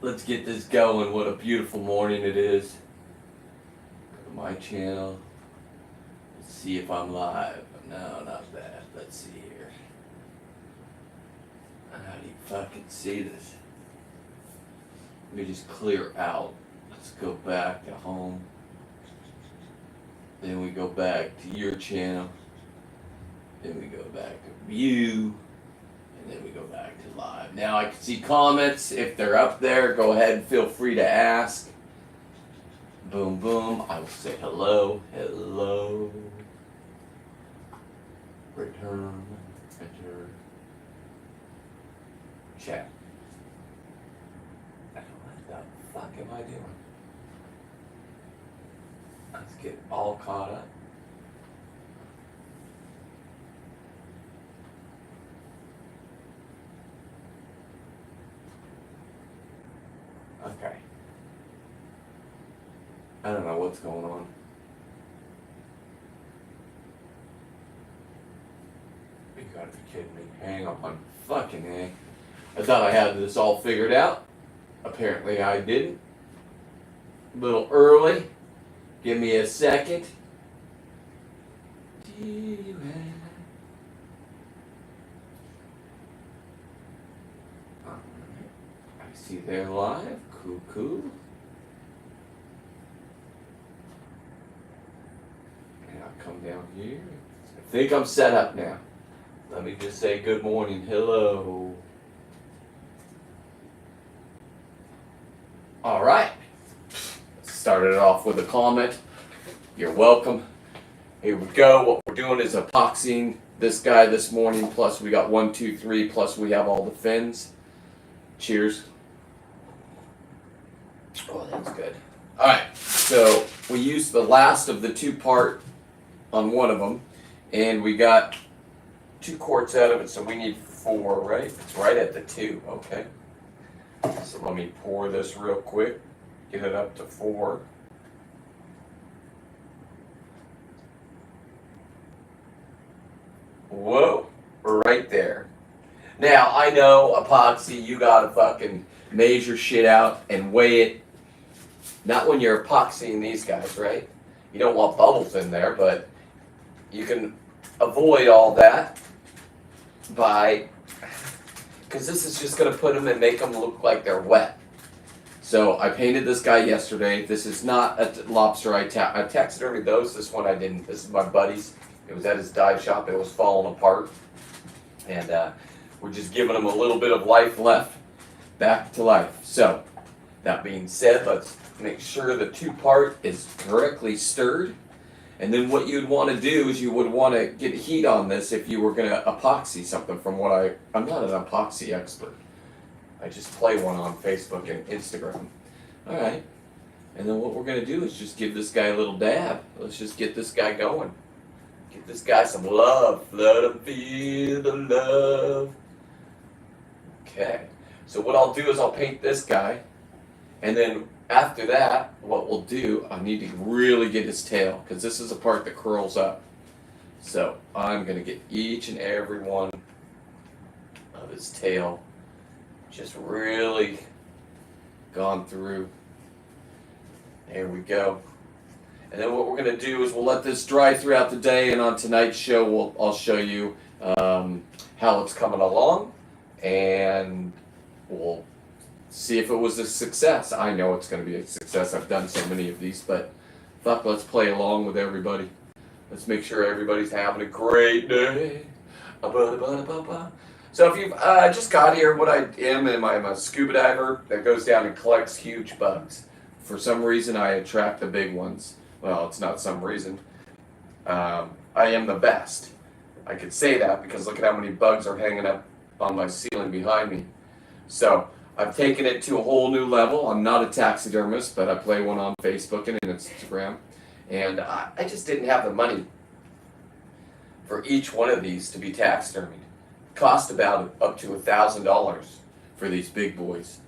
Let's get this going. What a beautiful morning it is. Go to my channel. Let's see if I'm live. No, not that. Let's see here. How do you fucking see this? Let me just clear out. Let's go back to home. Then we go back to your channel. Then we go back to view. And then we go back to live. Now I can see comments. If they're up there, go ahead and feel free to ask. Boom, boom. I will say hello. Hello. Return. Enter. Chat. What the fuck am I doing? Let's get all caught up. Okay. I don't know what's going on. You gotta be kidding me. Hang on. Fucking A. I thought I had this all figured out. Apparently I didn't. A little early. Give me a second. Do you have... I see they're live. Cool. And I'll come down here. I think I'm set up now. Let me just say good morning. Hello. All right. Started it off with a comment. You're welcome. Here we go. What we're doing is epoxying this guy this morning. Plus we got 1, 2, 3. Plus we have all the fins. Cheers. Oh, that's good. All right. So we used the last of the 2-part on one of them, and we got 2 quarts out of it. So we need 4, right? It's right at the 2. Okay. So let me pour this real quick. Get it up to 4. Whoa, we're right there. Now, I know epoxy, you gotta fucking measure shit out and weigh it. Not when you're epoxying these guys, right? You don't want bubbles in there, but you can avoid all that by, because this is just gonna put them and make them look like they're wet. So I painted this guy yesterday. This is not a lobster I taxidermied those. This one I didn't. This is my buddy's. It was at his dive shop. It was falling apart. And we're just giving him a little bit of life left. Back to life. So, that being said, let's make sure the 2-part is correctly stirred. And then what you'd want to do is you would want to get heat on this if you were going to epoxy something from what I'm not an epoxy expert. I just play one on Facebook and Instagram. Alright. And then what we're going to do is just give this guy a little dab. Let's just get this guy going. Give this guy some love. Let him feel the love. Okay. So what I'll do is I'll paint this guy. And then after that, what we'll do, I need to really get his tail. Because this is the part that curls up. So I'm going to get each and every one of his tail just really gone through. There we go. And then what we're going to do is we'll let this dry throughout the day, and on tonight's show I'll show you how it's coming along, and we'll see if it was a success. I know it's going to be a success. I've done so many of these, but fuck, let's play along with everybody. Let's make sure everybody's having a great day. So if you've just got here, what I am a scuba diver that goes down and collects huge bugs. For some reason, I attract the big ones. Well, it's not some reason. I am the best. I could say that because look at how many bugs are hanging up on my ceiling behind me. So I've taken it to a whole new level. I'm not a taxidermist, but I play one on Facebook and Instagram. And I just didn't have the money for each one of these to be taxidermied. Cost about up to $1,000 for these big boys.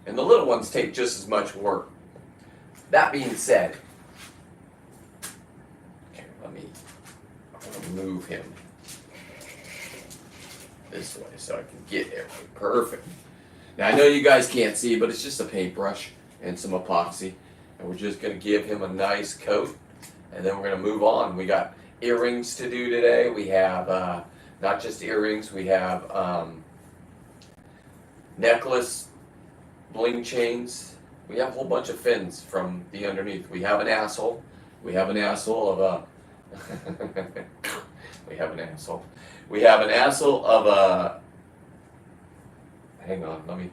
And the little ones take just as much work. That being said, okay, I'm going to move him this way so I can get everything perfect. Now I know you guys can't see, but it's just a paintbrush and some epoxy. And we're just going to give him a nice coat. And then we're going to move on. We got earrings to do today. We have not just earrings, we have necklace, bling chains. We have a whole bunch of fins from the underneath. We have an asshole. We have an asshole of a... we have an asshole. We have an asshole of a... Hang on, let me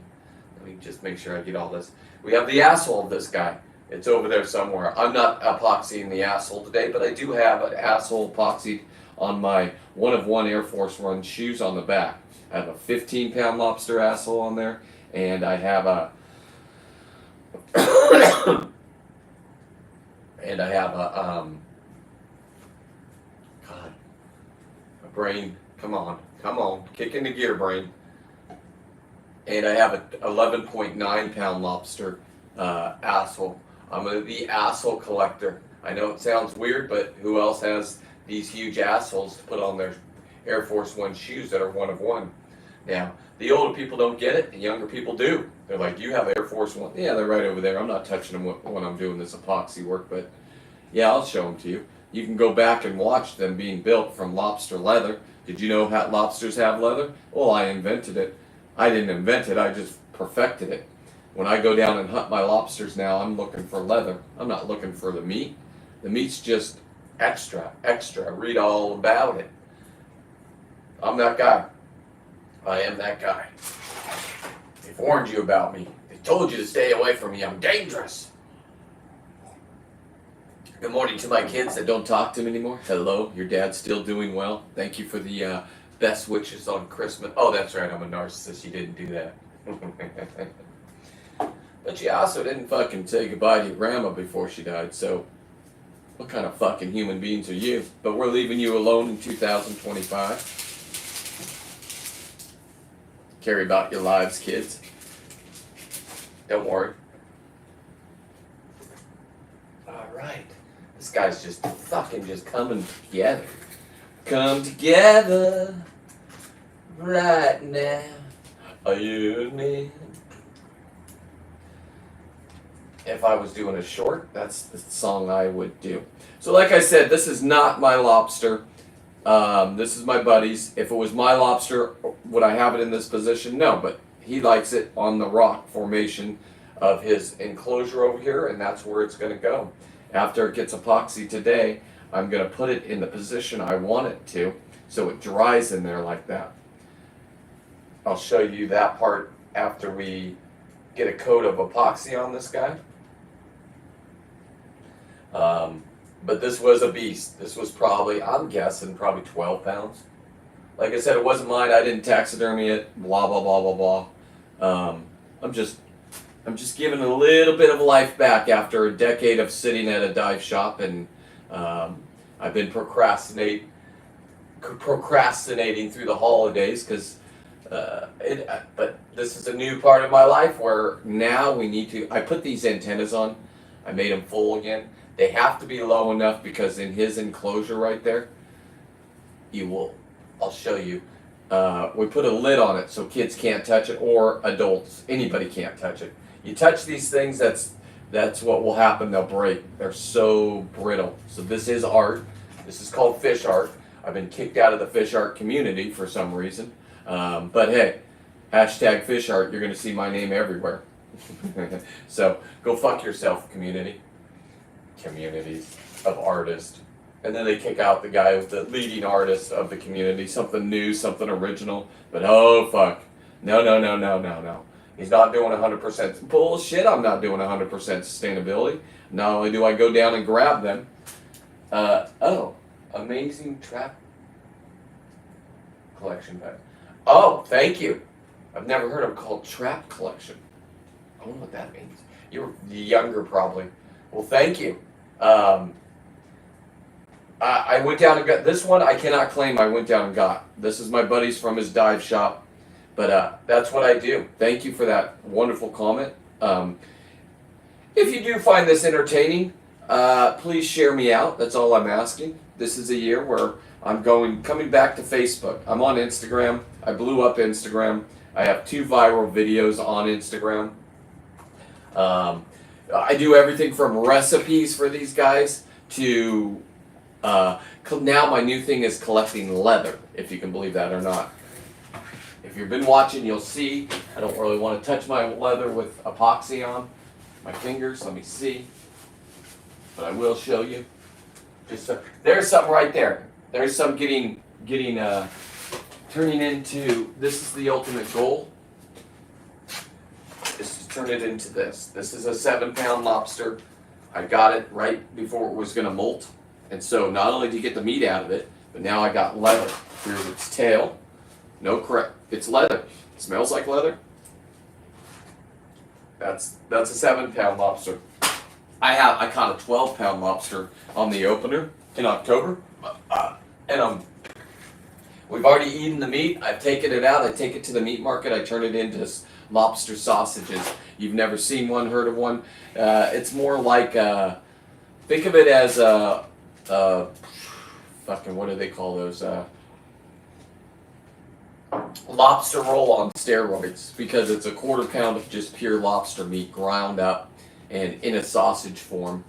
just make sure I get all this. We have the asshole of this guy. It's over there somewhere. I'm not epoxying the asshole today, but I do have an asshole epoxied on my one-of-one Air Force One shoes on the back. I have a 15-pound lobster asshole on there, and I have a God, a brain. Come on, kick into gear, brain. And I have a 11.9-pound lobster asshole. I'm the asshole collector. I know it sounds weird, but who else has these huge assholes to put on their Air Force One shoes that are one of one? Now, the older people don't get it, the younger people do. They're like, you have Air Force One. Yeah, they're right over there. I'm not touching them when I'm doing this epoxy work, but yeah, I'll show them to you. You can go back and watch them being built from lobster leather. Did you know lobsters have leather? Well, I invented it. I didn't invent it, I just perfected it. When I go down and hunt my lobsters now, I'm looking for leather. I'm not looking for the meat. The meat's just extra. Read all about it. I'm that guy. I am that guy. They've warned you about me. They told you to stay away from me. I'm dangerous. Good morning to my kids that don't talk to me anymore. Hello, your dad's still doing well. Thank you for the best wishes on Christmas. Oh, that's right, I'm a narcissist. You didn't do that. But you also didn't fucking say goodbye to your grandma before she died, so what kind of fucking human beings are you? But we're leaving you alone in 2025. Carry about your lives, kids. Don't worry. Alright. This guy's just fucking just coming together. Come together right now. Are you and me? If I was doing a short, that's the song I would do. So like I said, this is not my lobster. This is my buddy's. If it was my lobster, would I have it in this position? No, but he likes it on the rock formation of his enclosure over here, and that's where it's going to go. After it gets epoxy today, I'm going to put it in the position I want it to, so it dries in there like that. I'll show you that part after we get a coat of epoxy on this guy. But this was a beast. This was probably, I'm guessing, probably 12 pounds. Like I said, it wasn't mine. I didn't taxidermy it. Blah, blah, blah, blah, blah. I'm just giving a little bit of life back after a decade of sitting at a dive shop, and I've been procrastinating through the holidays because but this is a new part of my life where now we need to. I put these antennas on. I made them full again. They have to be low enough because in his enclosure right there, I'll show you. We put a lid on it so kids can't touch it, or adults. Anybody can't touch it. You touch these things, that's what will happen. They'll break. They're so brittle. So this is art. This is called fish art. I've been kicked out of the fish art community for some reason. But hey, hashtag fish art. You're going to see my name everywhere. So go fuck yourself, communities of artists. And then they kick out the guy who's the leading artist of the community. Something new, something original. But oh fuck. No. He's not doing 100% bullshit. I'm not doing 100% sustainability. Not only do I go down and grab them. Amazing trap collection bag. Oh, thank you. I've never heard of it called trap collection. I don't know what that means. You're younger probably. Well, thank you. I went down and got this one. I cannot claim I went down and got. This is my buddy's from his dive shop. But that's what I do. Thank you for that wonderful comment. If you do find this entertaining, please share me out. That's all I'm asking. This is a year where I'm coming back to Facebook. I'm on Instagram. I blew up Instagram. I have 2 viral videos on Instagram. I do everything from recipes for these guys to now my new thing is collecting leather, if you can believe that or not. If you've been watching, you'll see I don't really want to touch my leather with epoxy on my fingers. Let me see, but I will show you. There's something right there. There's some getting turning into. This is the ultimate goal. Is to turn it into this. This is a 7-pound lobster. I got it right before it was going to molt, and so not only do you get the meat out of it, but now I got leather. Here's its tail. No correct. It's leather. It smells like leather. That's a 7-pound lobster. I caught a 12-pound lobster on the opener in October, and we've already eaten the meat. I've taken it out. I take it to the meat market. I turn it into lobster sausages. You've never seen one, heard of one. It's more like think of it as fucking what do they call those? Lobster roll on steroids, because it's a 1/4 pound of just pure lobster meat ground up and in a sausage form.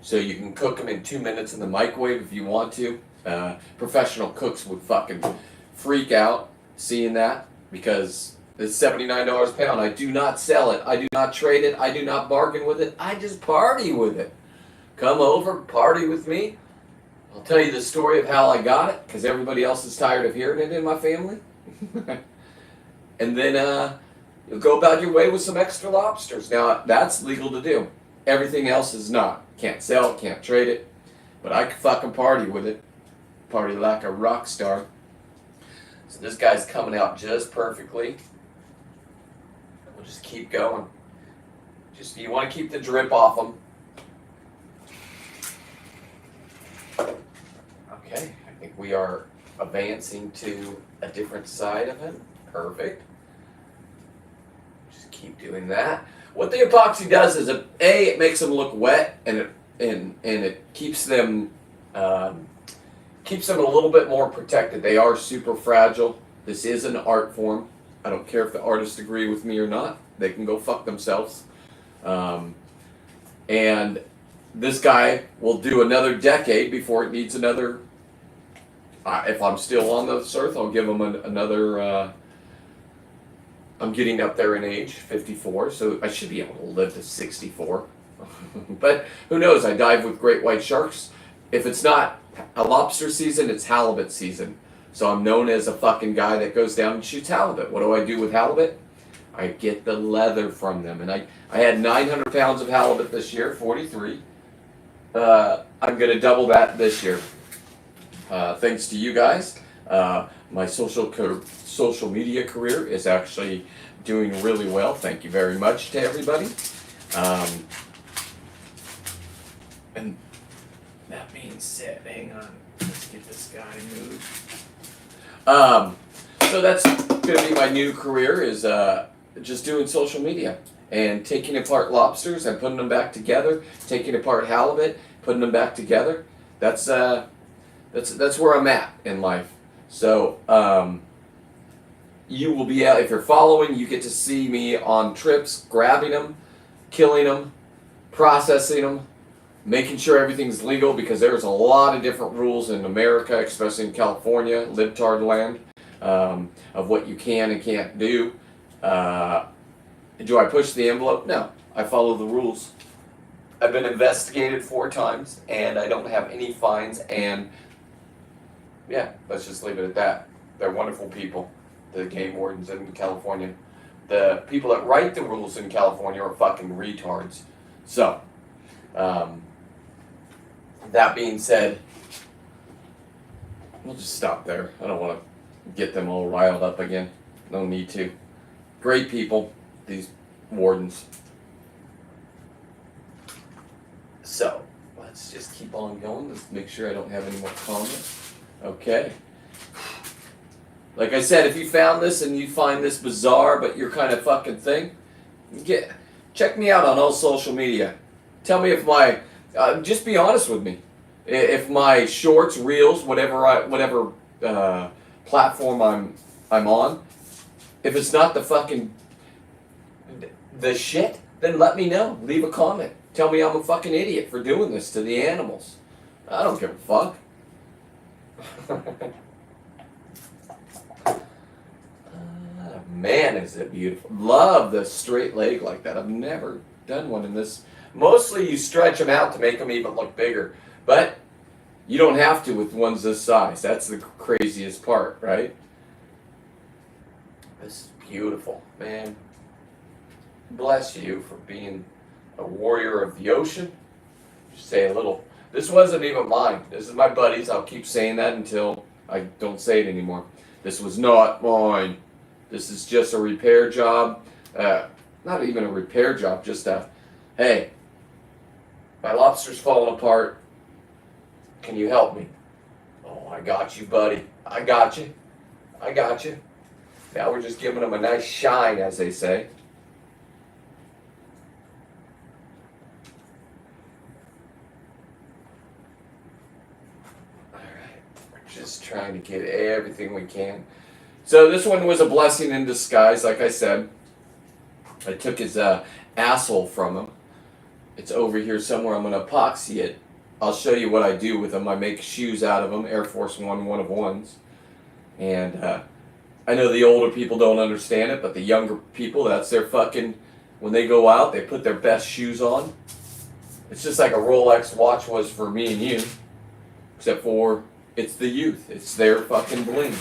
So you can cook them in 2 minutes in the microwave if you want to. Professional cooks would fucking freak out seeing that, because it's $79 a pound. I do not sell it. I do not trade it. I do not bargain with it. I just party with it. Come over, party with me. I'll tell you the story of how I got it, because everybody else is tired of hearing it in my family. And then you'll go about your way with some extra lobsters. Now, that's legal to do. Everything else is not. Can't sell it, can't trade it. But I can fucking party with it. Party like a rock star. So this guy's coming out just perfectly. We'll just keep going. Just, you want to keep the drip off them. Okay, I think we are advancing to a different side of it. Perfect. Just keep doing that. What the epoxy does is, it makes them look wet, and it keeps them a little bit more protected. They are super fragile. This is an art form. I don't care if the artists agree with me or not. They can go fuck themselves. And this guy will do another decade before it needs another. If I'm still on this earth, I'll give him another. I'm getting up there in age, 54, so I should be able to live to 64. But who knows? I dive with great white sharks. If it's not a lobster season, it's halibut season. So I'm known as a fucking guy that goes down and shoots halibut. What do I do with halibut? I get the leather from them. And I had 900 pounds of halibut this year, 43. I'm going to double that this year. Thanks to you guys. My social media career is actually doing really well. Thank you very much to everybody. And that being said, hang on, let's get this guy moved. So that's going to be my new career, is just doing social media and taking apart lobsters and putting them back together, taking apart halibut, putting them back together. That's where I'm at in life. So you will be out, if you're following, you get to see me on trips, grabbing them, killing them, processing them, making sure everything's legal, because there's a lot of different rules in America, especially in California, libtard land, of what you can and can't do. Do I push the envelope? No, I follow the rules. I've been investigated 4 times, and I don't have any fines, and yeah, let's just leave it at that. They're wonderful people, the game wardens in California. The people that write the rules in California are fucking retards. So, that being said, we'll just stop there. I don't want to get them all riled up again. No need to. Great people, these wardens. So, let's just keep on going. Let's make sure I don't have any more comments. Okay. Like I said, if you found this and you find this bizarre, but your kind of fucking thing, check me out on all social media. Tell me if my, just be honest with me. If my shorts, reels, whatever platform I'm on, If it's not the shit, then let me know. Leave a comment. Tell me I'm a fucking idiot for doing this to the animals. I don't give a fuck. Man, is it beautiful. Love the straight leg like that. I've never done one in this. Mostly you stretch them out to make them even look bigger. But you don't have to with ones this size. That's the craziest part, right? This is beautiful, man. Bless you for being a warrior of the ocean. Just say a little. This wasn't even mine. This is my buddy's. I'll keep saying that until I don't say it anymore. This was not mine. This is just a repair job. Not even a repair job, just a, hey, my lobster's falling apart. Can you help me? Oh, I got you, buddy. I got you. I got you. Now we're just giving them a nice shine, as they say. All right. We're just trying to get everything we can. So this one was a blessing in disguise, like I said. I took his asshole from him. It's over here somewhere. I'm going to epoxy it. I'll show you what I do with them. I make shoes out of them, Air Force One 1-of-1s. And I know the older people don't understand it, but the younger people, that's their fucking, when they go out, they put their best shoes on. It's just like a Rolex watch was for me and you. Except for, it's the youth. It's their fucking bling.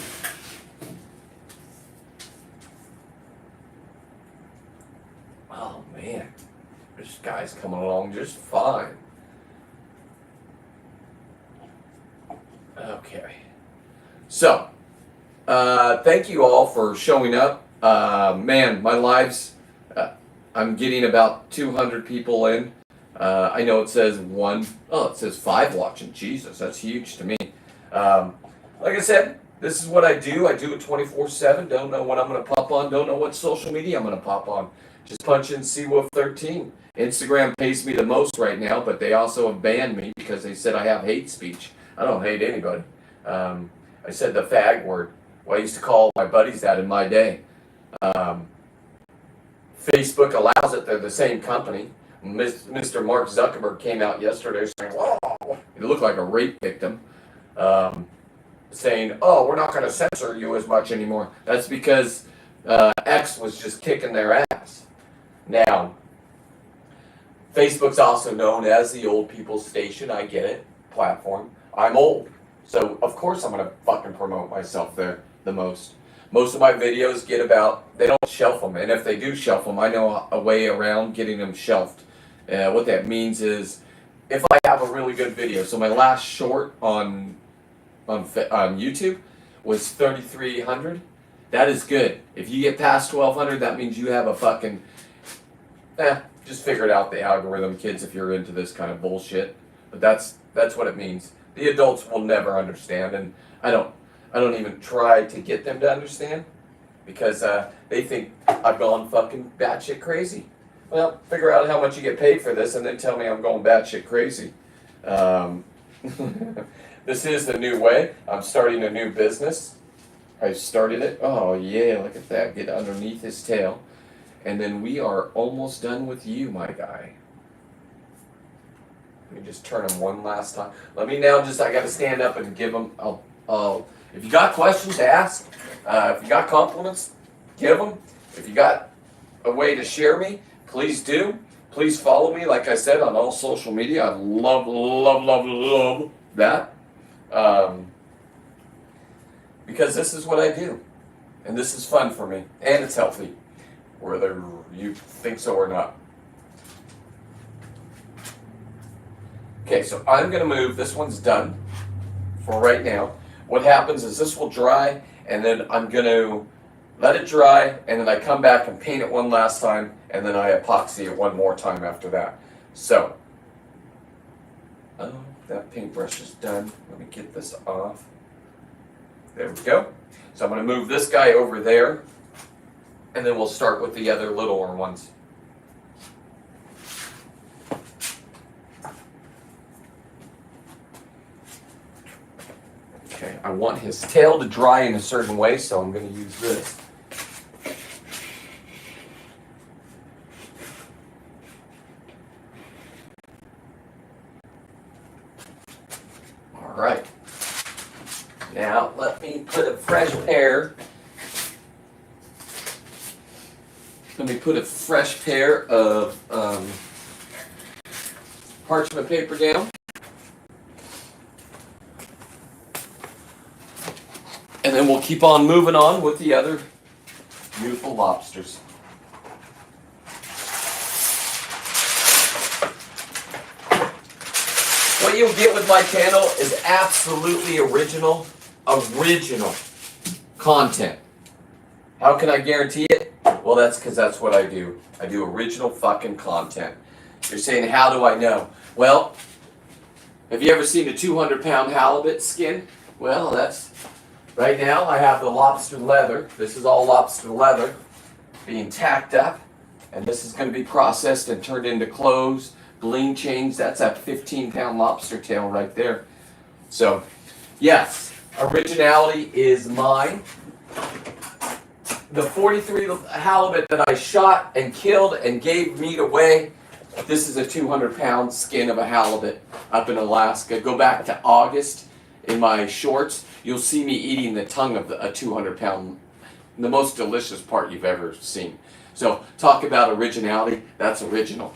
Oh man, this guy's coming along just fine. Okay. So, thank you all for showing up. Man, my lives, I'm getting about 200 people in. I know it says one. Oh, it says 5 watching. Jesus, that's huge to me. Like I said, this is what I do. I do it 24/7. Don't know when I'm going to pop on. Don't know what social media I'm going to pop on. Just punch in CWolf13. Instagram pays me the most right now, but they also have banned me because they said I have hate speech. I don't hate anybody. I said the fag word. Well, I used to call my buddies that in my day. Facebook allows it. They're the same company. Mr. Mark Zuckerberg came out yesterday saying, "Whoa," he looked like a rape victim, saying, "Oh, we're not going to censor you as much anymore." That's because X was just kicking their ass. Now, Facebook's also known as the old people's station. I get it. Platform. I'm old. So, of course, I'm going to fucking promote myself there the most. Most of my videos get about, they don't shelf them. And if they do shelf them, I know a way around getting them shelved. What that means is, if I have a really good video, so my last short on YouTube was 3,300. That is good. If you get past 1,200, that means you have a fucking, just figure it out, the algorithm, kids, if you're into this kind of bullshit. But that's what it means. The adults will never understand, and I don't even try to get them to understand, because they think I've gone fucking batshit crazy. Well, figure out how much you get paid for this, and then tell me I'm going batshit crazy. This is the new way. I'm starting a new business. I started it. Oh yeah, look at that. Get underneath his tail. And then we are almost done with you, my guy. Let me just turn him one last time. Let me now just, I got to stand up and give him, if you got questions to ask, if you got compliments, give them. If you got a way to share me, please do. Please follow me, like I said, on all social media. I love, love, love, love that. Because this is what I do. And this is fun for me. And it's healthy, whether you think so or not. Okay, so I'm going to move. This one's done for right now. What happens is this will dry, and then I'm going to let it dry, and then I come back and paint it one last time, and then I epoxy it one more time after that. So, that paintbrush is done. Let me get this off. There we go. So I'm going to move this guy over there, and then we'll start with the other littler ones. Okay, I want his tail to dry in a certain way, so I'm going to use this. right. Now, let me put a fresh pair. Let me put a fresh pair of parchment paper down. And then we'll keep on moving on with the other beautiful lobsters. What you'll get with my channel is absolutely original content. How can I guarantee it? Well, that's because that's what I do. I do original fucking content. You're saying, how do I know? Well, have you ever seen a 200-pound halibut skin? Well, that's... Right now, I have the lobster leather. This is all lobster leather being tacked up. And this is going to be processed and turned into clothes, bling chains. That's a 15-pound lobster tail right there. So, yes, originality is mine. The 43 halibut that I shot and killed and gave meat away, this is a 200-pound skin of a halibut up in Alaska. Go back to August in my shorts. You'll see me eating the tongue of a 200-pound, the most delicious part you've ever seen. So, talk about originality. That's original.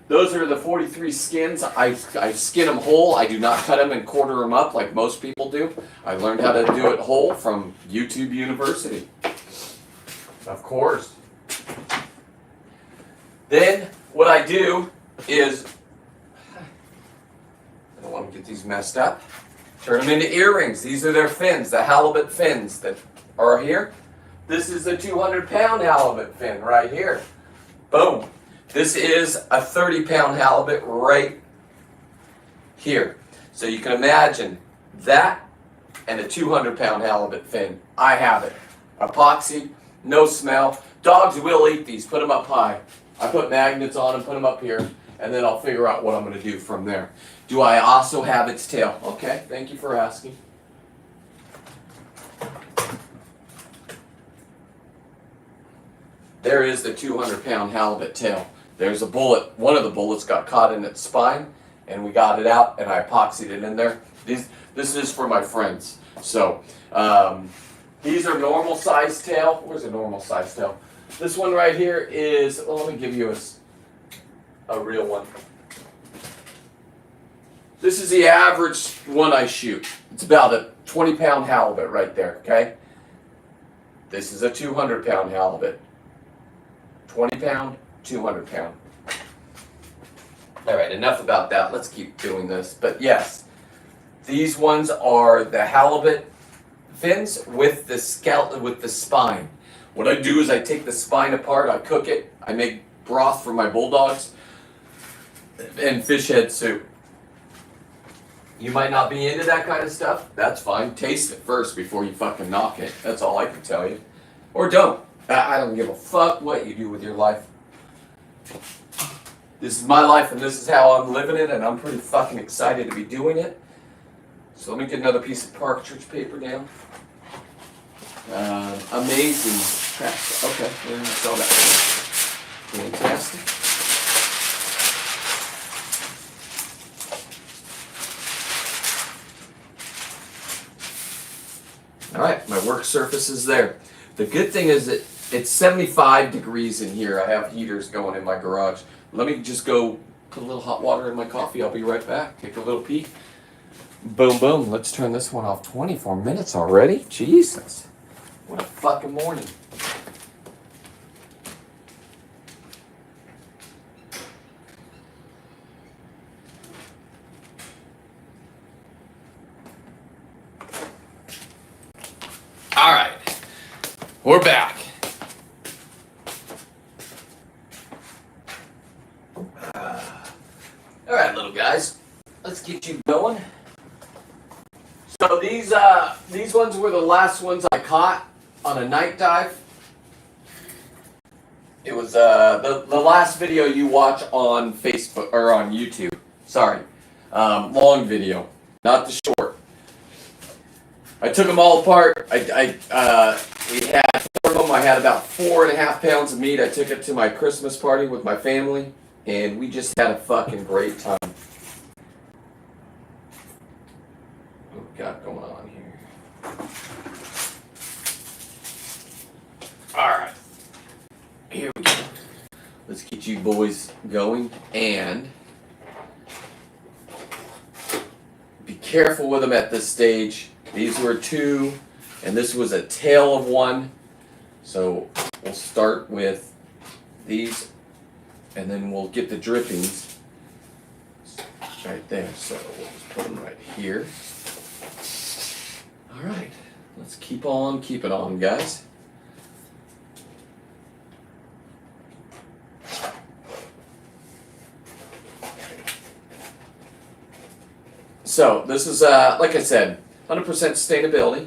Those are the 43 skins. I skin them whole. I do not cut them and quarter them up like most people do. I learned how to do it whole from YouTube University. Of course. Then what I do is, I don't want to get these messed up, turn them into earrings. These are their fins, the halibut fins that are here. This is a 200-pound halibut fin right here. Boom. This is a 30-pound halibut right here. So you can imagine that and a 200-pound halibut fin. I have it. Epoxy, no smell. Dogs will eat these. Put them up high. I put magnets on them, put them up here, and then I'll figure out what I'm going to do from there. Do I also have its tail? Okay, thank you for asking. There is the 200-pound halibut tail. There's a bullet. One of the bullets got caught in its spine, and we got it out, and I epoxied it in there. This is for my friends. So, these are normal size tail. Where's a normal size tail? This one right here is, well, let me give you a real one. This is the average one I shoot. It's about a 20-pound halibut right there, okay? This is a 200-pound halibut. 20-pound, 200-pound. All right, enough about that. Let's keep doing this. But yes, these ones are the halibut fins with the skeleton, with the spine. What I do is I take the spine apart, I cook it, I make broth for my bulldogs, and fish head soup. You might not be into that kind of stuff. That's fine. Taste it first before you fucking knock it. That's all I can tell you. Or don't. I don't give a fuck what you do with your life. This is my life and this is how I'm living it, and I'm pretty fucking excited to be doing it. So let me get another piece of partridge paper down. Amazing tracks. Okay, there you saw that. Fantastic. All right, my work surface is there. The good thing is that it's 75 degrees in here. I have heaters going in my garage. Let me just go put a little hot water in my coffee. I'll be right back. Take a little peek. Boom, boom. Let's turn this one off. 24 minutes already? Jesus. What a fucking morning. All right. We're back. All right, little guys. Let's get you going. So these ones were the last ones I caught on a night dive. It was the last video you watch on Facebook or on YouTube. Sorry, long video, not the short. I took them all apart. We had 4 of them. I had about 4.5 pounds of meat. I took it to my Christmas party with my family, and we just had a fucking great time. always going, and be careful with them at this stage. These were 2, and this was a tail of 1. So we'll start with these, and then we'll get the drippings right there. So we'll just put them right here. All right, let's keep it on, guys. So this is, like I said, 100% sustainability.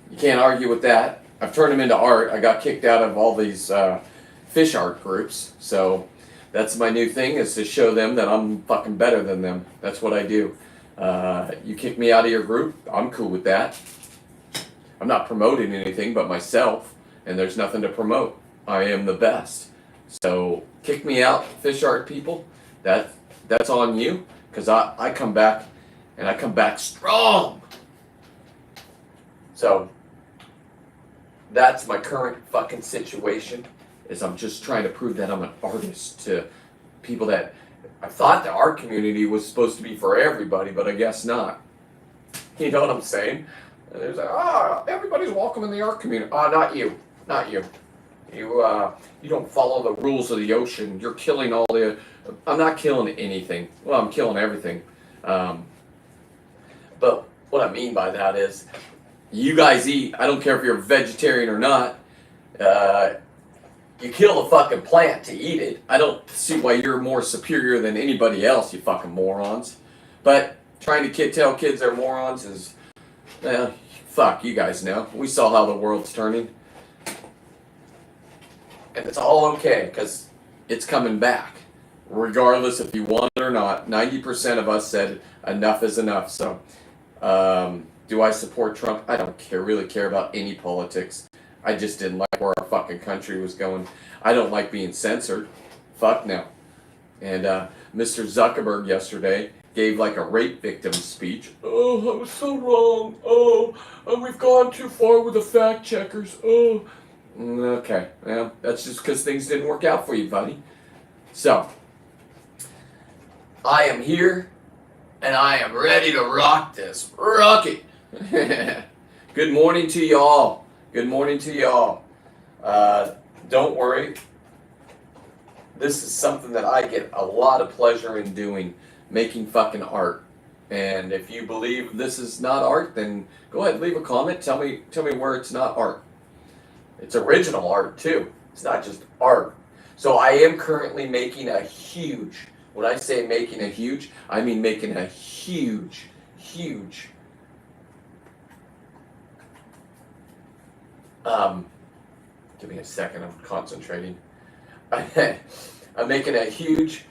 You can't argue with that. I've turned them into art. I got kicked out of all these fish art groups. So that's my new thing, is to show them that I'm fucking better than them. That's what I do. You kick me out of your group, I'm cool with that. I'm not promoting anything but myself, and there's nothing to promote. I am the best. So kick me out, fish art people. That's on you, because I come back, and I come back strong. So that's my current fucking situation, is I'm just trying to prove that I'm an artist to people that I thought the art community was supposed to be for everybody, but I guess not. You know what I'm saying? And there's like, everybody's welcome in the art community. Not you. Not you. You don't follow the rules of the ocean. You're killing all the... I'm not killing anything. Well, I'm killing everything. But what I mean by that is, you guys eat. I don't care if you're a vegetarian or not. You kill the fucking plant to eat it. I don't see why you're more superior than anybody else, you fucking morons. But trying to tell kids they're morons is... fuck, you guys know. We saw how the world's turning. And it's all okay, because it's coming back. Regardless if you want it or not. 90% of us said enough is enough. So, do I support Trump? I don't really care about any politics. I just didn't like where our fucking country was going. I don't like being censored. Fuck no. And Mr. Zuckerberg yesterday gave like a rape victim speech. Oh, I was so wrong. Oh, we've gone too far with the fact checkers. Oh. Okay, well, that's just because things didn't work out for you, buddy. So, I am here, and I am ready to rock this. Rock it! Good morning to y'all. Good morning to y'all. Don't worry. This is something that I get a lot of pleasure in doing, making fucking art. And if you believe this is not art, then go ahead and leave a comment. Tell me where it's not art. It's original art too. It's not just art. So I am currently making a huge, when I say making a huge, I mean making a huge, huge, give me a second, I'm concentrating. I'm making a huge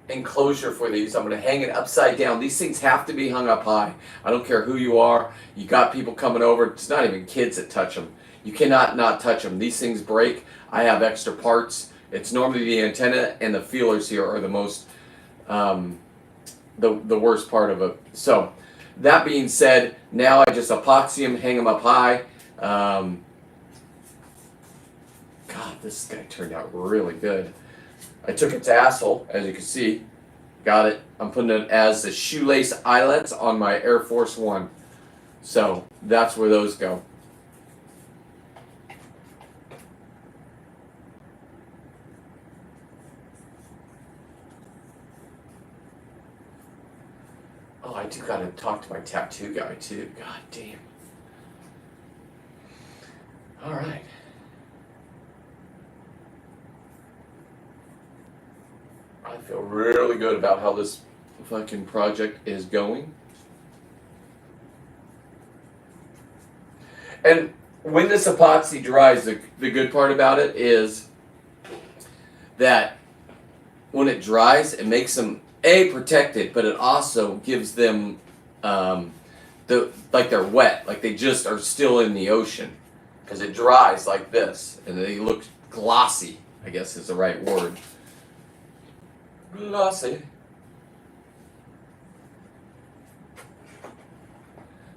enclosure for these. I'm going to hang it upside down. These things have to be hung up high. I don't care who you are. You got people coming over. It's not even kids that touch them. You cannot not touch them. These things break. I have extra parts. It's normally the antenna and the feelers here are the most, the worst part of it. So, that being said, now I just epoxy them, hang them up high. God, this guy turned out really good. I took it to Asshole, as you can see. Got it. I'm putting it as the shoelace eyelets on my Air Force One. So, that's where those go. Oh, I do gotta talk to my tattoo guy too. God damn. Alright. I feel really good about how this fucking project is going. And when this epoxy dries, the good part about it is that when it dries, it makes them protected, but it also gives them like they're wet, like they just are still in the ocean, because it dries like this, and they look glossy, I guess is the right word. Glossy.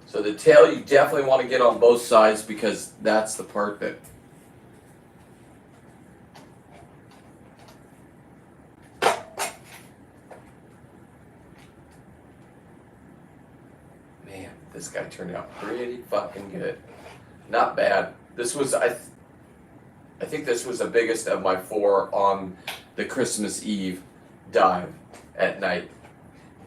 So the tail you definitely want to get on both sides, because that's the part that This guy turned out pretty fucking good. Not bad. This was, I think this was the biggest of my 4 on the Christmas Eve dive at night.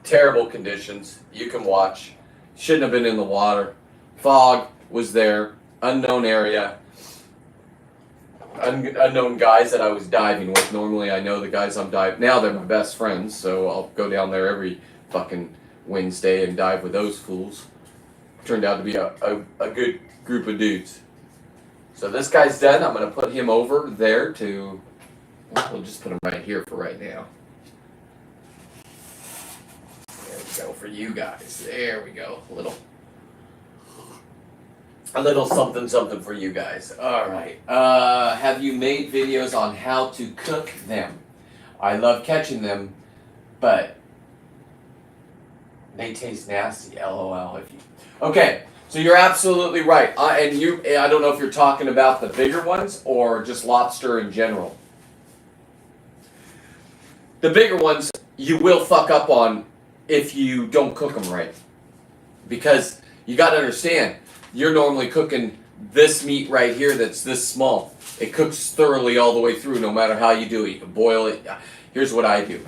Terrible conditions. You can watch. Shouldn't have been in the water. Fog was there. Unknown area. Unknown guys that I was diving with. Normally I know the guys I'm diving. Now they're my best friends, so I'll go down there every fucking Wednesday and dive with those fools. Turned out to be a good group of dudes. So this guy's done. I'm going to put him over there to... We'll just put him right here for right now. There we go for you guys. There we go. A little something for you guys. Alright. Have you made videos on how to cook them? I love catching them, but they taste nasty. LOL. If you... Okay, so you're absolutely right. I don't know if you're talking about the bigger ones or just lobster in general. The bigger ones you will fuck up on if you don't cook them right. Because you got to understand, you're normally cooking this meat right here that's this small. It cooks thoroughly all the way through no matter how you do it. You can boil it. Here's what I do.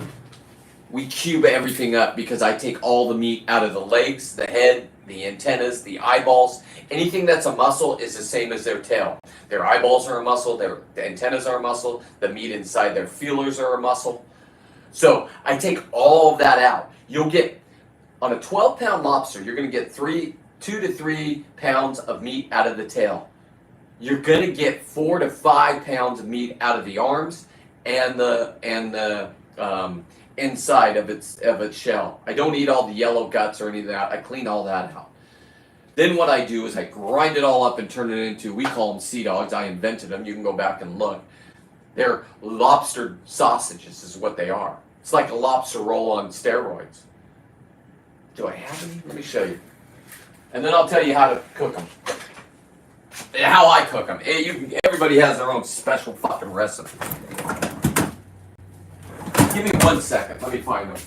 We cube everything up because I take all the meat out of the legs, the head, the antennas, the eyeballs. Anything that's a muscle is the same as their tail. Their eyeballs are a muscle, their antennas are a muscle, the meat inside their feelers are a muscle. So I take all of that out. You'll get, on a 12-pound lobster, you're going to get 2 to 3 pounds of meat out of the tail. You're going to get 4 to 5 pounds of meat out of the arms and the inside of its shell. I don't eat all the yellow guts or any of that. I clean all that out. Then what I do is I grind it all up and turn it into, we call them sea dogs. I invented them. You can go back and look. They're lobster sausages is what they are. It's like a lobster roll on steroids. Do I have any? Let me show you. And then I'll tell you how to cook them. How I cook them. Everybody has their own special fucking recipe. Give me 1 second. Let me find them.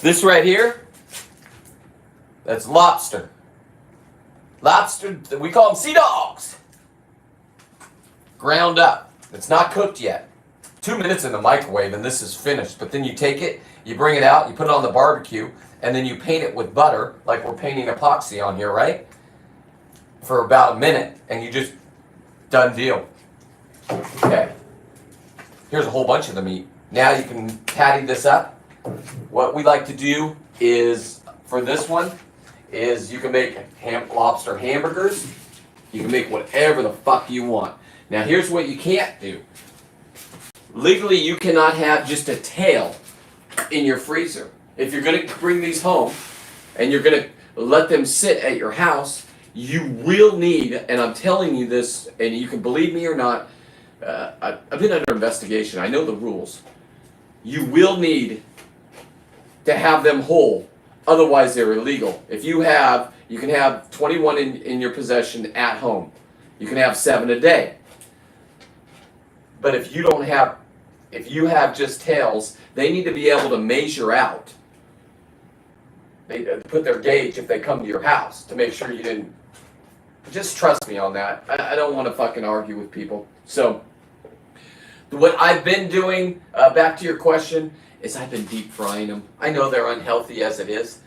This right here, that's lobster. Lobster, we call them sea dogs. Ground up. It's not cooked yet. 2 minutes in the microwave and this is finished. But then you take it, you bring it out, you put it on the barbecue, and then you paint it with butter, like we're painting epoxy on here, right? For about a minute, and you just, done deal. Okay. Here's a whole bunch of the meat. Now you can patty this up. What we like to do is, for this one, is you can make lobster hamburgers. You can make whatever the fuck you want. Now here's what you can't do. Legally, you cannot have just a tail in your freezer. If you're going to bring these home and you're going to let them sit at your house, you will need, and I'm telling you this, and you can believe me or not, I've been under investigation. I know the rules. You will need to have them whole. Otherwise, they're illegal. If you can have 21 in your possession at home. You can have 7 a day. But if you have just tails, they need to be able to measure out. They put their gauge if they come to your house to make sure you didn't. Just trust me on that. I don't want to fucking argue with people. So, what I've been doing, back to your question, is I've been deep frying them. I know they're unhealthy as it is.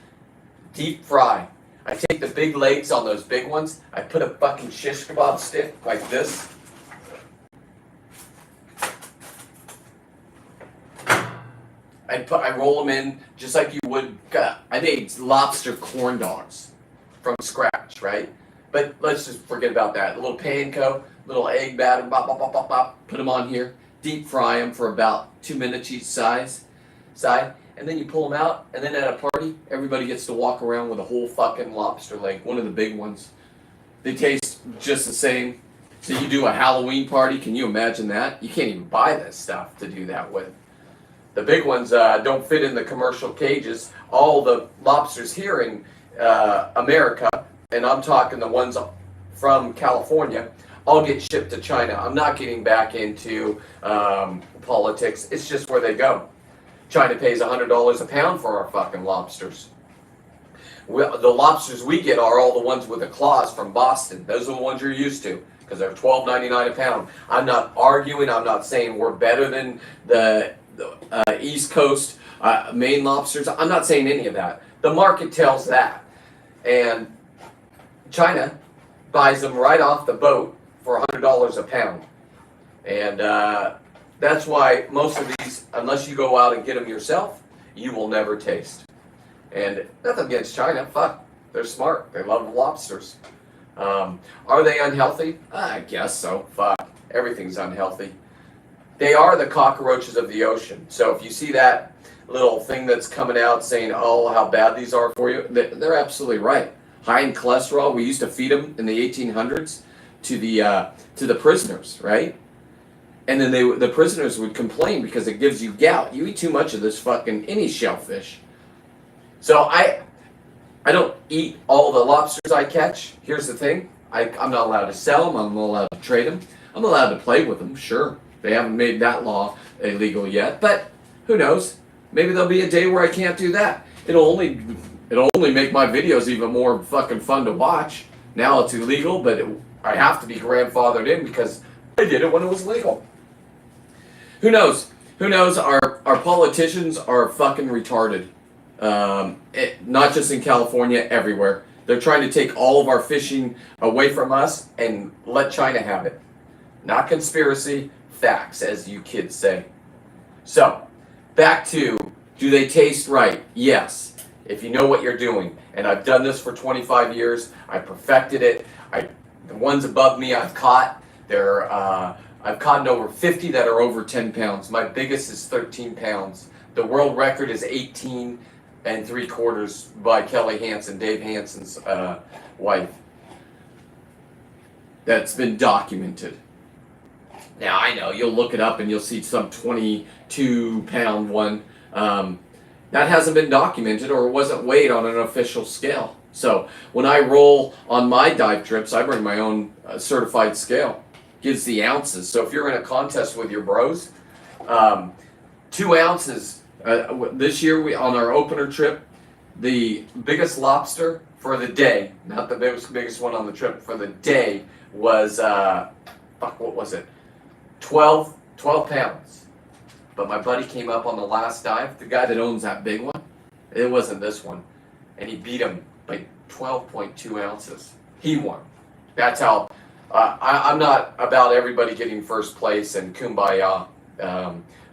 Deep fry. I take the big legs on those big ones. I put a fucking shish kebab stick like this. I roll them in just like you would. I made lobster corn dogs from scratch, right? But let's just forget about that. A little panko, little egg batter, bop, bop, bop, bop, bop. Put them on here. Deep fry them for about 2 minutes each side, and then you pull them out. And then at a party, everybody gets to walk around with a whole fucking lobster leg, one of the big ones. They taste just the same. So you do a Halloween party. Can you imagine that? You can't even buy this stuff to do that with. The big ones don't fit in the commercial cages. All the lobsters here in America, and I'm talking the ones from California, all get shipped to China. I'm not getting back into politics. It's just where they go. China pays $100 a pound for our fucking lobsters. The lobsters we get are all the ones with the claws from Boston. Those are the ones you're used to because they're $12.99 a pound. I'm not arguing. I'm not saying we're better than the East Coast Maine lobsters. I'm not saying any of that. The market tells that. And China buys them right off the boat for $100 a pound. And that's why most of these, unless you go out and get them yourself, you will never taste. And nothing against China. Fuck, they're smart. They love lobsters. Are they unhealthy? I guess so. Fuck, everything's unhealthy. They are the cockroaches of the ocean. So if you see that little thing that's coming out saying, oh, how bad these are for you, they're absolutely right. High in cholesterol. We used to feed them in the 1800s to the prisoners, right? And then the prisoners would complain because it gives you gout. You eat too much of this fucking any shellfish. So I don't eat all the lobsters I catch. Here's the thing. I'm not allowed to sell them. I'm not allowed to trade them. I'm allowed to play with them, sure. They haven't made that law illegal yet. But who knows? Maybe there'll be a day where I can't do that. It'll only make my videos even more fucking fun to watch. Now it's illegal, but I have to be grandfathered in because I did it when it was legal. Who knows? Who knows? Our politicians are fucking retarded. Not just in California, everywhere. They're trying to take all of our fishing away from us and let China have it. Not conspiracy, facts, as you kids say. So, back to, do they taste right? Yes, if you know what you're doing. And I've done this for 25 years. I perfected it. The ones above me I've caught. I've caught over 50 that are over 10 pounds. My biggest is 13 pounds. The world record is 18 3/4 by Kelly Hansen, Dave Hansen's wife. That's been documented. Now I know you'll look it up and you'll see some 22-pound one. That hasn't been documented or wasn't weighed on an official scale. So when I roll on my dive trips, I bring my own certified scale. Gives the ounces. So if you're in a contest with your bros, 2 ounces. This year on our opener trip, the biggest lobster for the day, not the biggest one on the trip, for the day was, what was it? 12 pounds. But my buddy came up on the last dive, the guy that owns that big one, it wasn't this one, and he beat him by 12.2 ounces. He won. That's how, I'm not about everybody getting first place and kumbaya.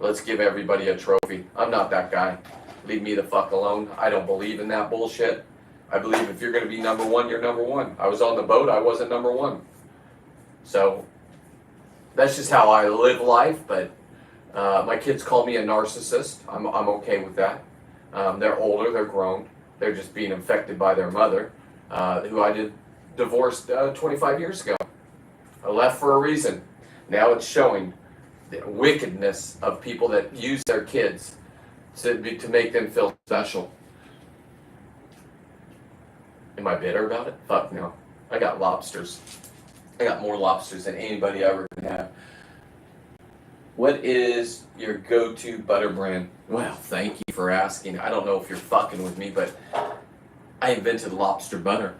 Let's give everybody a trophy. I'm not that guy. Leave me the fuck alone. I don't believe in that bullshit. I believe if you're going to be number one, you're number one. I was on the boat. I wasn't number one. So that's just how I live life. But my kids call me a narcissist. I'm okay with that. They're older. They're grown. They're just being infected by their mother, who I divorced 25 years ago. I left for a reason. Now it's showing the wickedness of people that use their kids to make them feel special. Am I bitter about it? Fuck no. I got lobsters. I got more lobsters than anybody ever can have. What is your go-to butter brand? Well, thank you for asking. I don't know if you're fucking with me, but I invented lobster butter.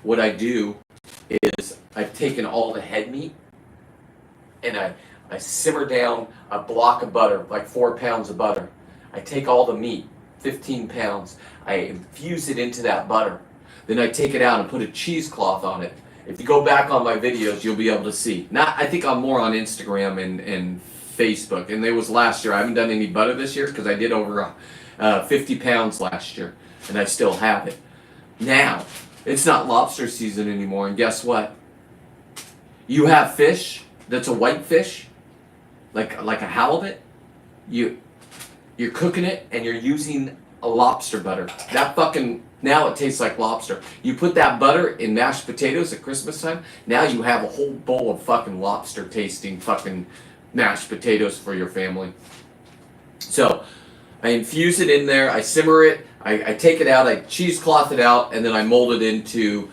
What I do is I've taken all the head meat and I simmer down a block of butter, like 4 pounds of butter. I take all the meat, 15 pounds, I infuse it into that butter. Then I take it out and put a cheesecloth on it. If you go back on my videos, you'll be able to see. I think I'm more on Instagram and Facebook. And it was last year. I haven't done any butter this year because I did over 50 pounds last year. And I still have it. Now, it's not lobster season anymore. And guess what? You have fish that's a white fish, like a halibut. You're cooking it and you're using a lobster butter. That fucking, now it tastes like lobster. You put that butter in mashed potatoes at Christmas time, now you have a whole bowl of fucking lobster tasting fucking mashed potatoes for your family. So I infuse it in there, I simmer it, I take it out, I cheesecloth it out, and then I mold it into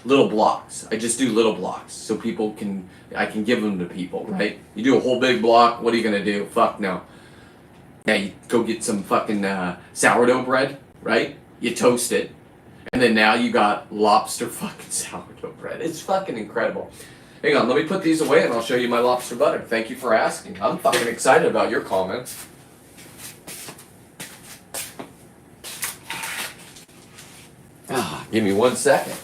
little blocks. I just do little blocks so I can give them to people, right? You do a whole big block, what are you gonna do? Fuck no. Now you go get some fucking sourdough bread, right? You toast it, and then now you got lobster fucking sourdough bread. It's fucking incredible. Hang on, let me put these away and I'll show you my lobster butter. Thank you for asking. I'm fucking excited about your comments. Give me 1 second.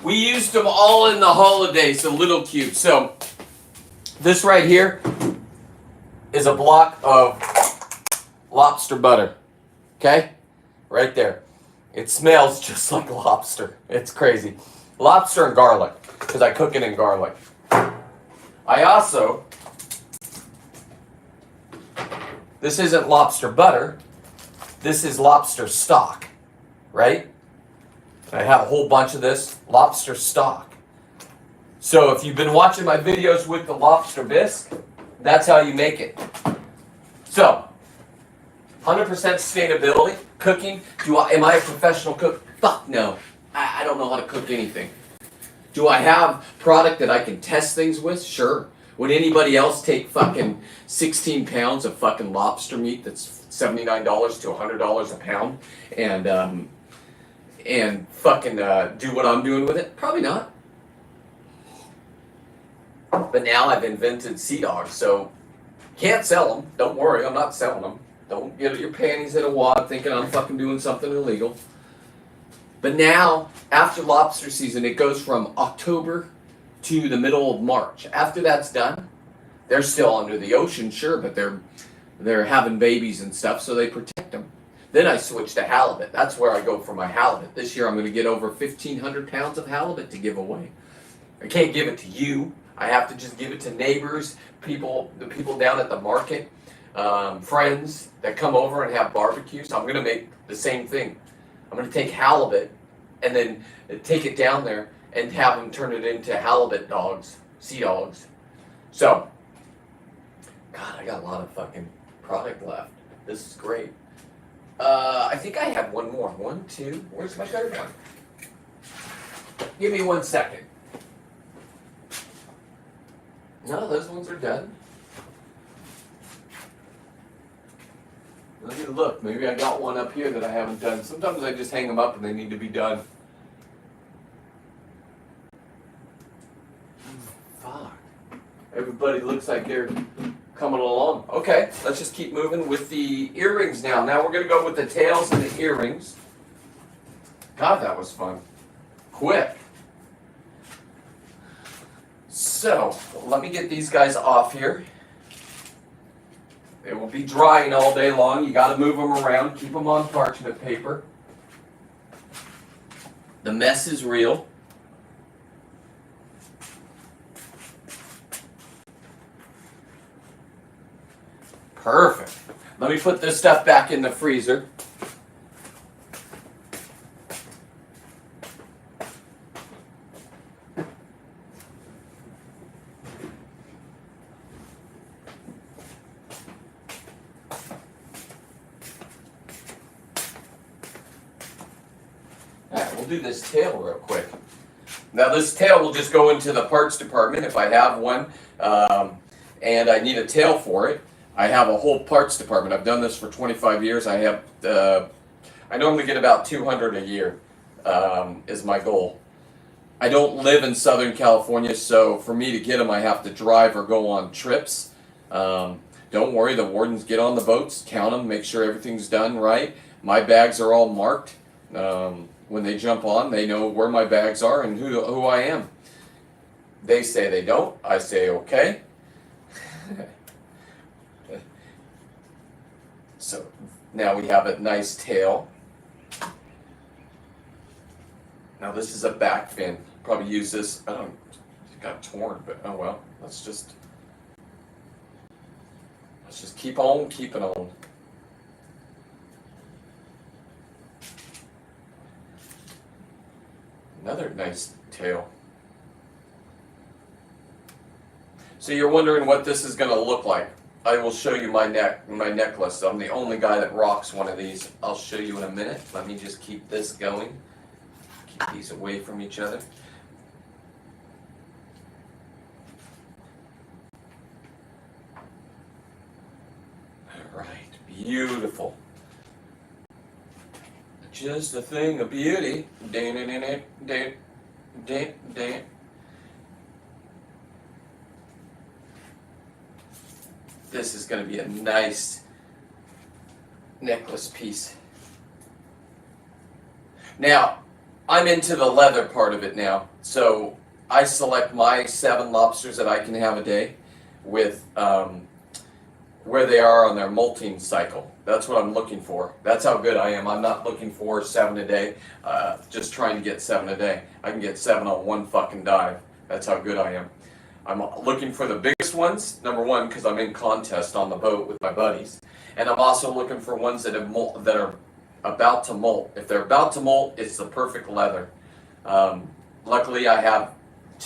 We used them all in the holidays, the little cubes. So this right here is a block of lobster butter. Okay? Right there. It smells just like lobster. It's crazy. Lobster and garlic, because I cook it in garlic. I also, this isn't lobster butter. This is lobster stock, right? I have a whole bunch of this lobster stock. So if you've been watching my videos with the lobster bisque, that's how you make it. So, 100% sustainability, cooking. Am I a professional cook? Fuck no. I don't know how to cook anything. Do I have product that I can test things with? Sure. Would anybody else take fucking 16 pounds of fucking lobster meat that's $79 to $100 a pound and fucking do what I'm doing with it? Probably not. But now I've invented sea dogs, so can't sell them. Don't worry, I'm not selling them. Don't get your panties in a wad thinking I'm fucking doing something illegal. But now, after lobster season, it goes from October to the middle of March. After that's done, they're still under the ocean, sure, but they're having babies and stuff, so they protect them. Then I switch to halibut. That's where I go for my halibut. This year I'm going to get over 1,500 pounds of halibut to give away. I can't give it to you. I have to just give it to neighbors, the people down at the market, friends that come over and have barbecues. I'm going to make the same thing. I'm going to take halibut and then take it down there and have them turn it into halibut dogs, sea dogs. So, God, I got a lot of fucking product left. This is great. I think I have one more. 1, 2, where's my third one? Give me 1 second. No, those ones are done. Let me look. Maybe I got one up here that I haven't done. Sometimes I just hang them up and they need to be done. Fuck. Everybody looks like they're coming along. Okay, let's just keep moving with the earrings now. Now we're going to go with the tails and the earrings. God, that was fun. Quick. So, let me get these guys off here. They will be drying all day long. You got to move them around. Keep them on parchment paper. The mess is real. Perfect. Let me put this stuff back in the freezer. Alright, we'll do this tail real quick. Now this tail will just go into the parts department if I have one, and I need a tail for it. I have a whole parts department. I've done this for 25 years. I normally get about 200 a year, is my goal. I don't live in Southern California, so for me to get them, I have to drive or go on trips. Don't worry, the wardens get on the boats, count them, make sure everything's done right. My bags are all marked. When they jump on, they know where my bags are and who I am. They say they don't. I say okay. So now we have a nice tail. Now this is a back fin. Probably use this. I don't. It got torn, but oh well. Let's just keep on keeping on. Another nice tail. So you're wondering what this is going to look like. I will show you my necklace. I'm the only guy that rocks one of these. I'll show you in a minute. Let me just keep this going. Keep these away from each other. All right, beautiful. Just a thing of beauty. This is going to be a nice necklace piece. Now, I'm into the leather part of it now. So I select my 7 lobsters that I can have a day with where they are on their molting cycle. That's what I'm looking for. That's how good I am. I'm not looking for 7 a day, just trying to get 7 a day. I can get 7 on one fucking dive. That's how good I am. I'm looking for the biggest ones, number one, because I'm in contest on the boat with my buddies. And I'm also looking for ones that are about to molt. If they're about to molt, it's the perfect leather. Luckily, I have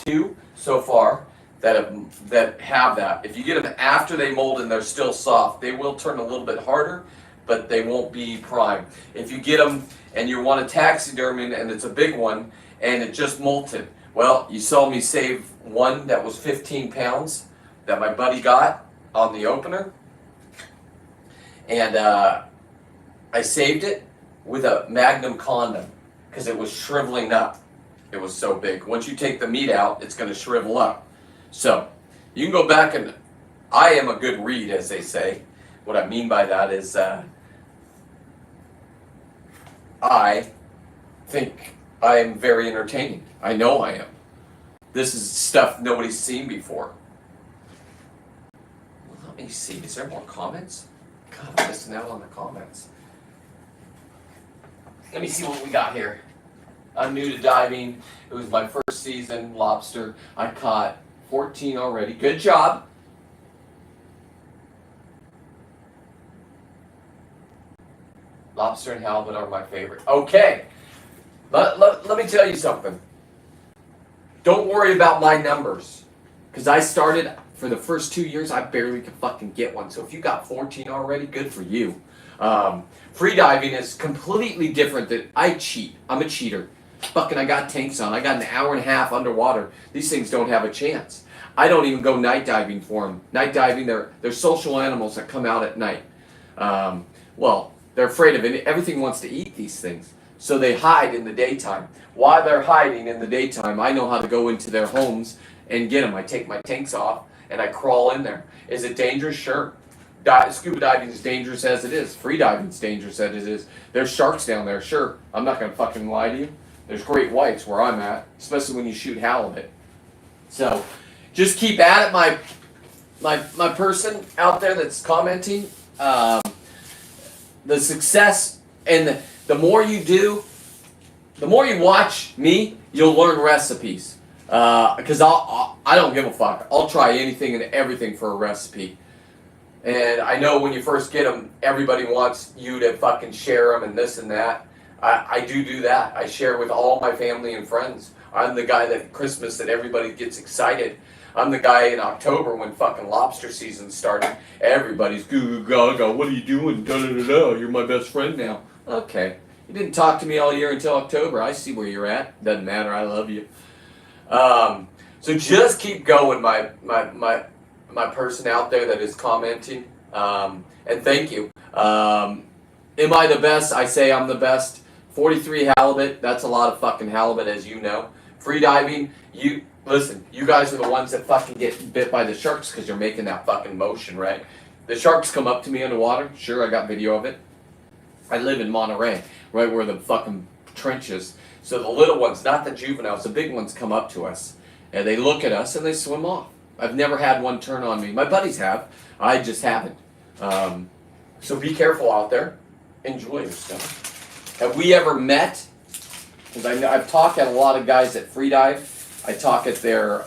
2 so far that have that. If you get them after they mold and they're still soft, they will turn a little bit harder, but they won't be prime. If you get them and you want a taxidermy and it's a big one and it just molted, well, you saw me save one that was 15 pounds that my buddy got on the opener. And I saved it with a Magnum condom because it was shriveling up. It was so big. Once you take the meat out, it's going to shrivel up. So you can go back and I am a good read, as they say. What I mean by that is I think I am very entertaining. I know I am. This is stuff nobody's seen before. Well, let me see. Is there more comments? God, I'm missing out on the comments. Let me see what we got here. I'm new to diving. It was my first season lobster. I caught 14 already. Good job. Lobster and halibut are my favorite. Okay. Let me tell you something. Don't worry about my numbers. Because I started, for the first 2 years, I barely could fucking get one. So if you got 14 already, good for you. Free diving is completely different than, I cheat. I'm a cheater. Fucking I got tanks on. I got an hour and a half underwater. These things don't have a chance. I don't even go night diving for them. Night diving, they're social animals that come out at night. Well, they're afraid of it. Everything wants to eat these things. So they hide in the daytime. While they're hiding in the daytime, I know how to go into their homes and get them. I take my tanks off and I crawl in there. Is it dangerous? Sure. Scuba diving is dangerous as it is. Free diving is dangerous as it is. There's sharks down there, sure. I'm not going to fucking lie to you. There's great whites where I'm at, especially when you shoot halibut. So just keep at it, my person out there that's commenting. The success and the more you do, the more you watch me, you'll learn recipes. Because I don't give a fuck. I'll try anything and everything for a recipe. And I know when you first get them, everybody wants you to fucking share them and this and that. I do that. I share with all my family and friends. I'm the guy that at Christmas that everybody gets excited. I'm the guy in October when fucking lobster season started. Everybody's goo goo gaga. What are you doing? Da da da da. You're my best friend now. Okay. You didn't talk to me all year until October. I see where you're at. Doesn't matter. I love you. So just keep going, my person out there that is commenting. And thank you. Am I the best? I say I'm the best. 43 halibut. That's a lot of fucking halibut, as you know. Free diving. Listen, you guys are the ones that fucking get bit by the sharks because you're making that fucking motion, right? The sharks come up to me underwater. Sure, I got video of it. I live in Monterey, right where the fucking trench is. So the little ones, not the juveniles, the big ones come up to us. And they look at us and they swim off. I've never had one turn on me. My buddies have. I just haven't. So be careful out there. Enjoy yourself. Have we ever met because I've talked at a lot of guys at Freedive. I talk at their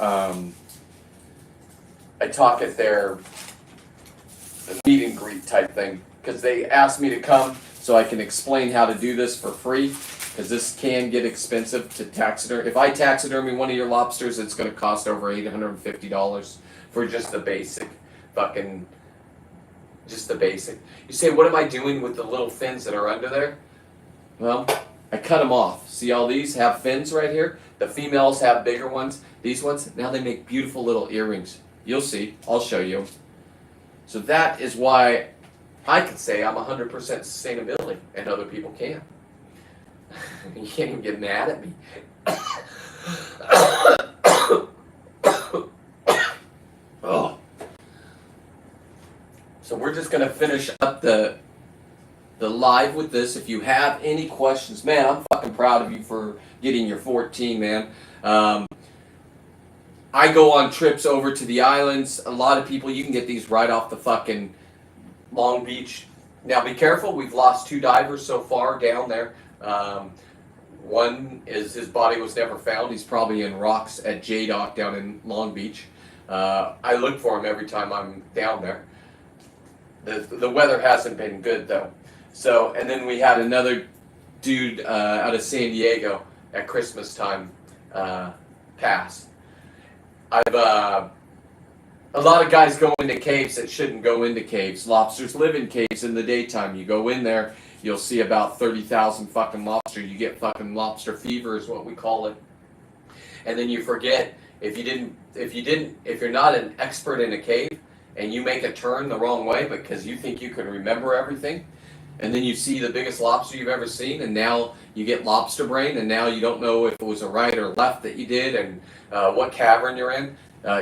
meet and greet type thing, because they asked me to come so I can explain how to do this for free, because this can get expensive to taxidermy. If I taxidermy one of your lobsters, it's going to cost over $850 for just the basic just the basic. You say, what am I doing with the little fins that are under there? Well, I cut them off. See all these have fins right here? The females have bigger ones. These ones, now they make beautiful little earrings. You'll see. I'll show you. So that is why I can say I'm 100% sustainability, and other people can't. You can't even get mad at me. Oh. So we're just going to finish up the live with this. If you have any questions, man, I'm fucking proud of you for getting your 14, man. I go on trips over to the islands. A lot of people, you can get these right off the fucking Long Beach. Now be careful, we've lost 2 divers so far down there. One is his body was never found. He's probably in rocks at J-Dock down in Long Beach. I look for him every time I'm down there. The weather hasn't been good though. So, and then we had another dude out of San Diego at Christmas time pass. A lot of guys go into caves that shouldn't go into caves. Lobsters live in caves in the daytime. You go in there, you'll see about 30,000 fucking lobster. You get fucking lobster fever is what we call it. And then you forget, if you're not an expert in a cave and you make a turn the wrong way because you think you can remember everything, and then you see the biggest lobster you've ever seen, and now you get lobster brain, and now you don't know if it was a right or left that you did, and what cavern you're in.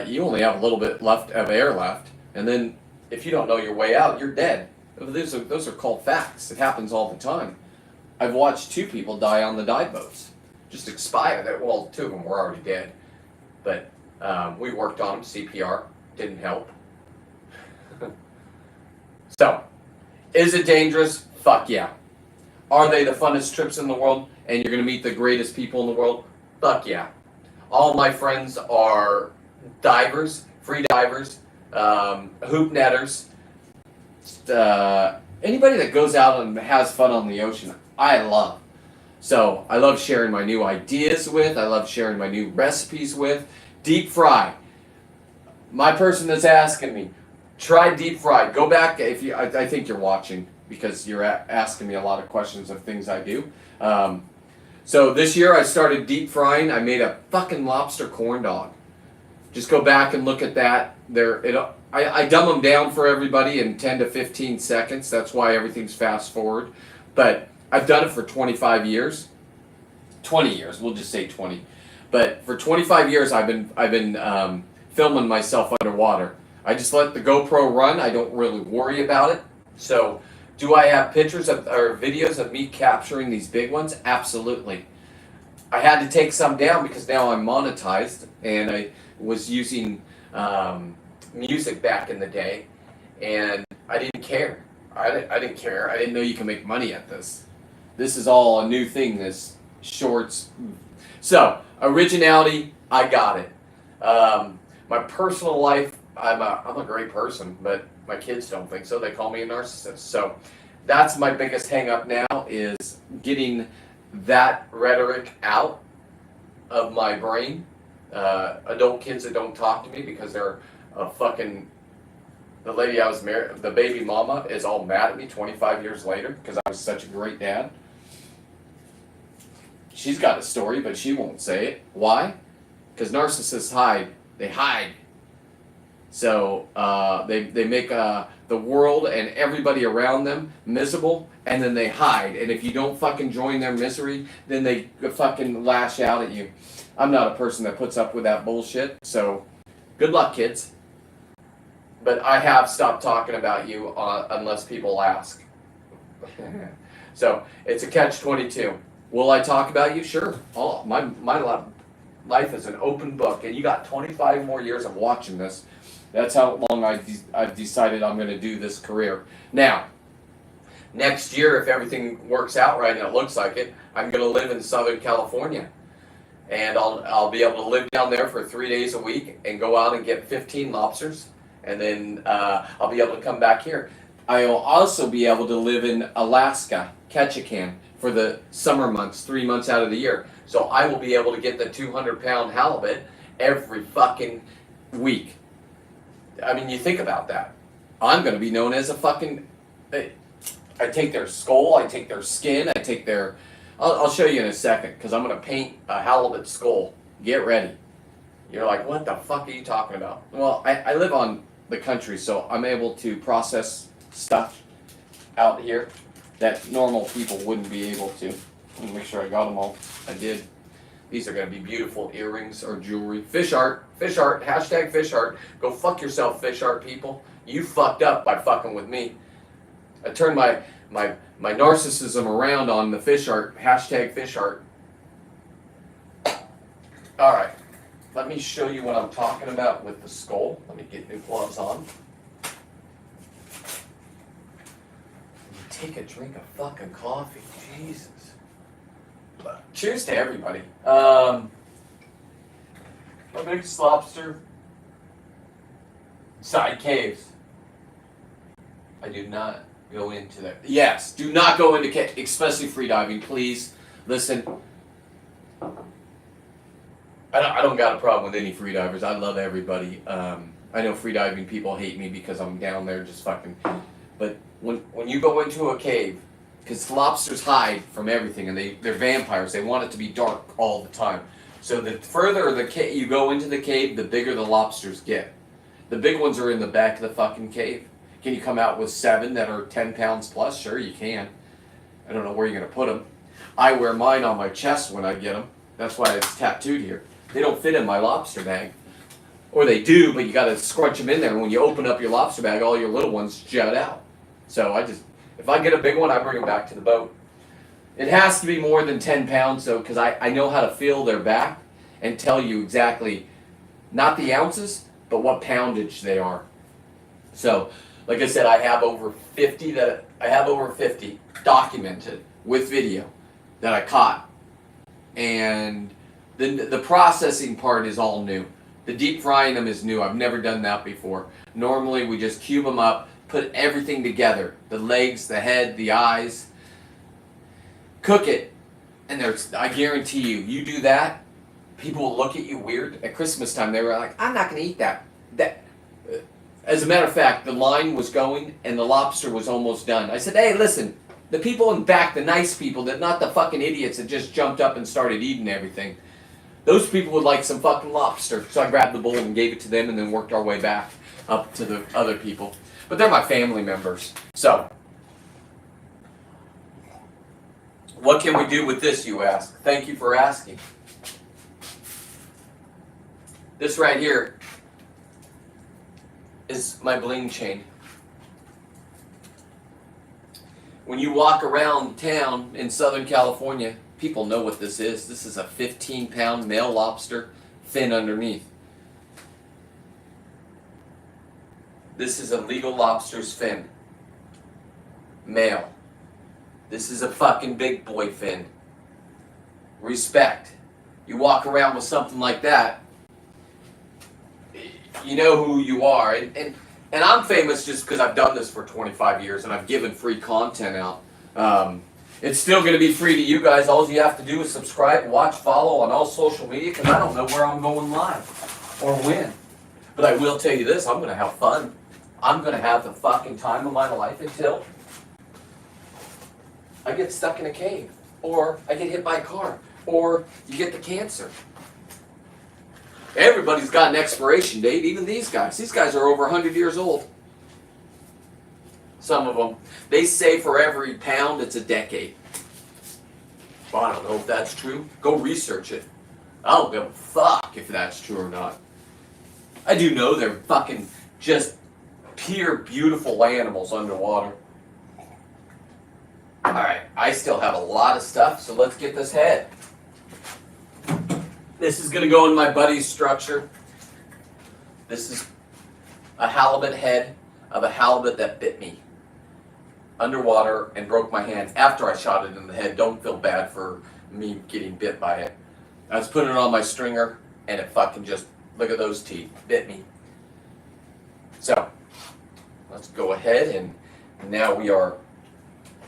You only have a little bit left of air left, and then if you don't know your way out, you're dead. Those are called facts. It happens all the time. I've watched 2 people die on the dive boats, just expire. Well, 2 of them were already dead, but we worked on them. CPR didn't help. So, is it dangerous? Fuck yeah. Are they the funnest trips in the world, and you're going to meet the greatest people in the world? Fuck yeah. All my friends are divers, free divers, hoop netters, anybody that goes out and has fun on the ocean, I love. So I love sharing my new ideas with, I love sharing my new recipes with. Deep fry. My person that's asking me, try deep fry. Go back, if you, I think you're watching because you're asking me a lot of questions of things I do. So this year I started deep frying. I made a fucking lobster corn dog. Just go back and look at that. I dumb them down for everybody in 10 to 15 seconds. That's why everything's fast forward. But I've done it for 25 years. 20 years, we'll just say 20. But for 25 years I've been filming myself underwater. I just let the GoPro run. I don't really worry about it. So do I have pictures or videos of me capturing these big ones? Absolutely. I had to take some down because now I'm monetized, and I was using music back in the day, and I didn't care. I didn't care. I didn't know you can make money at this. This is all a new thing, this shorts. So, originality, I got it. My personal life, I'm a great person, but my kids don't think so. They call me a narcissist. So that's my biggest hang up now, is getting that rhetoric out of my brain. Adult kids that don't talk to me because they're the lady I was married, the baby mama is all mad at me 25 years later because I was such a great dad. She's got a story, but she won't say it. Why? Because narcissists hide. They hide. So they make the world and everybody around them miserable, and then they hide. And if you don't fucking join their misery, then they fucking lash out at you. I'm not a person that puts up with that bullshit, so good luck, kids. But I have stopped talking about you unless people ask. So it's a catch-22. Will I talk about you? Sure. Oh, my life is an open book, and you got 25 more years of watching this. That's how long I've decided I'm going to do this career. Now, Next year, if everything works out right and it looks like it, I'm going to live in Southern California. And I'll be able to live down there for 3 days a week and go out and get 15 lobsters. And then I'll be able to come back here. I'll also be able to live in Alaska, Ketchikan, for the summer months, 3 months out of the year. So I will be able to get the 200-pound halibut every fucking week. I mean, you think about that. I'm going to be known as a fucking... I take their skull, I take their skin, I take their... I'll show you in a second, because I'm going to paint a halibut skull. Get ready. You're like, what the fuck are you talking about? Well, I live on the country, so I'm able to process stuff out here that normal people wouldn't be able to. Let me make sure I got them all. I did. These are going to be beautiful earrings or jewelry. Fish art, hashtag fish art. Go fuck yourself, fish art people. You fucked up by fucking with me. I turned my narcissism around on the fish art, hashtag fish art. Alright, let me show you what I'm talking about with the skull. Let me get new gloves on. Take a drink of fucking coffee, Jesus. Cheers to everybody. My biggest lobster, side caves. I do not go into that. Yes, do not go into caves, especially free diving. Please listen. I don't got a problem with any free divers. I love everybody. I know free diving people hate me because I'm down there just fucking. But when you go into a cave, because lobsters hide from everything, and they're vampires. They want it to be dark all the time. So the further you go into the cave, the bigger the lobsters get. The big ones are in the back of the fucking cave. Can you come out with 7 that are 10 pounds plus? Sure, you can. I don't know where you're going to put them. I wear mine on my chest when I get them. That's why it's tattooed here. They don't fit in my lobster bag. Or they do, but you got to scrunch them in there. And when you open up your lobster bag, all your little ones jut out. So if I get a big one, I bring them back to the boat. It has to be more than 10 pounds, though, because I know how to feel their back and tell you exactly, not the ounces, but what poundage they are. So, like I said, I have over 50 documented with video that I caught. And the processing part is all new. The deep frying them is new. I've never done that before. Normally, we just cube them up, put everything together. The legs, the head, the eyes. Cook it. And I guarantee you do that, people will look at you weird. At Christmas time, they were like, I'm not going to eat that. As a matter of fact, the line was going and the lobster was almost done. I said, hey, listen, the people in back, the nice people, not the fucking idiots that just jumped up and started eating everything. Those people would like some fucking lobster. So I grabbed the bowl and gave it to them and then worked our way back up to the other people. But they're my family members. So, what can we do with this, you ask? Thank you for asking. This right here is my bling chain. When you walk around town in Southern California, people know what this is. This is a 15-pound male lobster, fin underneath. This is a legal lobster's fin. Male. This is a fucking big boy fin. Respect. You walk around with something like that, you know who you are. And I'm famous just because I've done this for 25 years and I've given free content out. It's still going to be free to you guys. All you have to do is subscribe, watch, follow on all social media, because I don't know where I'm going live or when. But I will tell you this, I'm going to have fun. I'm going to have the fucking time of my life until I get stuck in a cave, or I get hit by a car, or you get the cancer. Everybody's got an expiration date, even these guys. These guys are over 100 years old. Some of them. They say for every pound, it's a decade. Well, I don't know if that's true. Go research it. I don't give a fuck if that's true or not. I do know they're fucking just pure beautiful animals underwater. Alright, I still have a lot of stuff, so let's get this head. This is going to go in my buddy's structure. This is a halibut head of a halibut that bit me. underwater and broke my hand after I shot it in the head. Don't feel bad for me getting bit by it. I was putting it on my stringer and it fucking just, look at those teeth, bit me. So, let's go ahead and now we are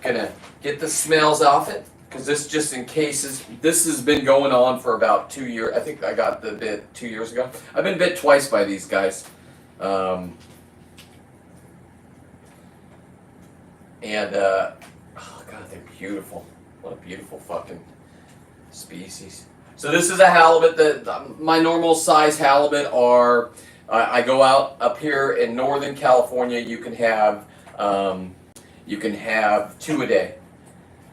gonna get the smells off it, because this just in cases, this has been going on for about 2 years. I think I got the bit 2 years ago. I've been bit twice by these guys. Oh god, they're beautiful. What a beautiful fucking species. So this is a halibut. My normal size halibut are, I go out up here in Northern California, you can have 2 a day.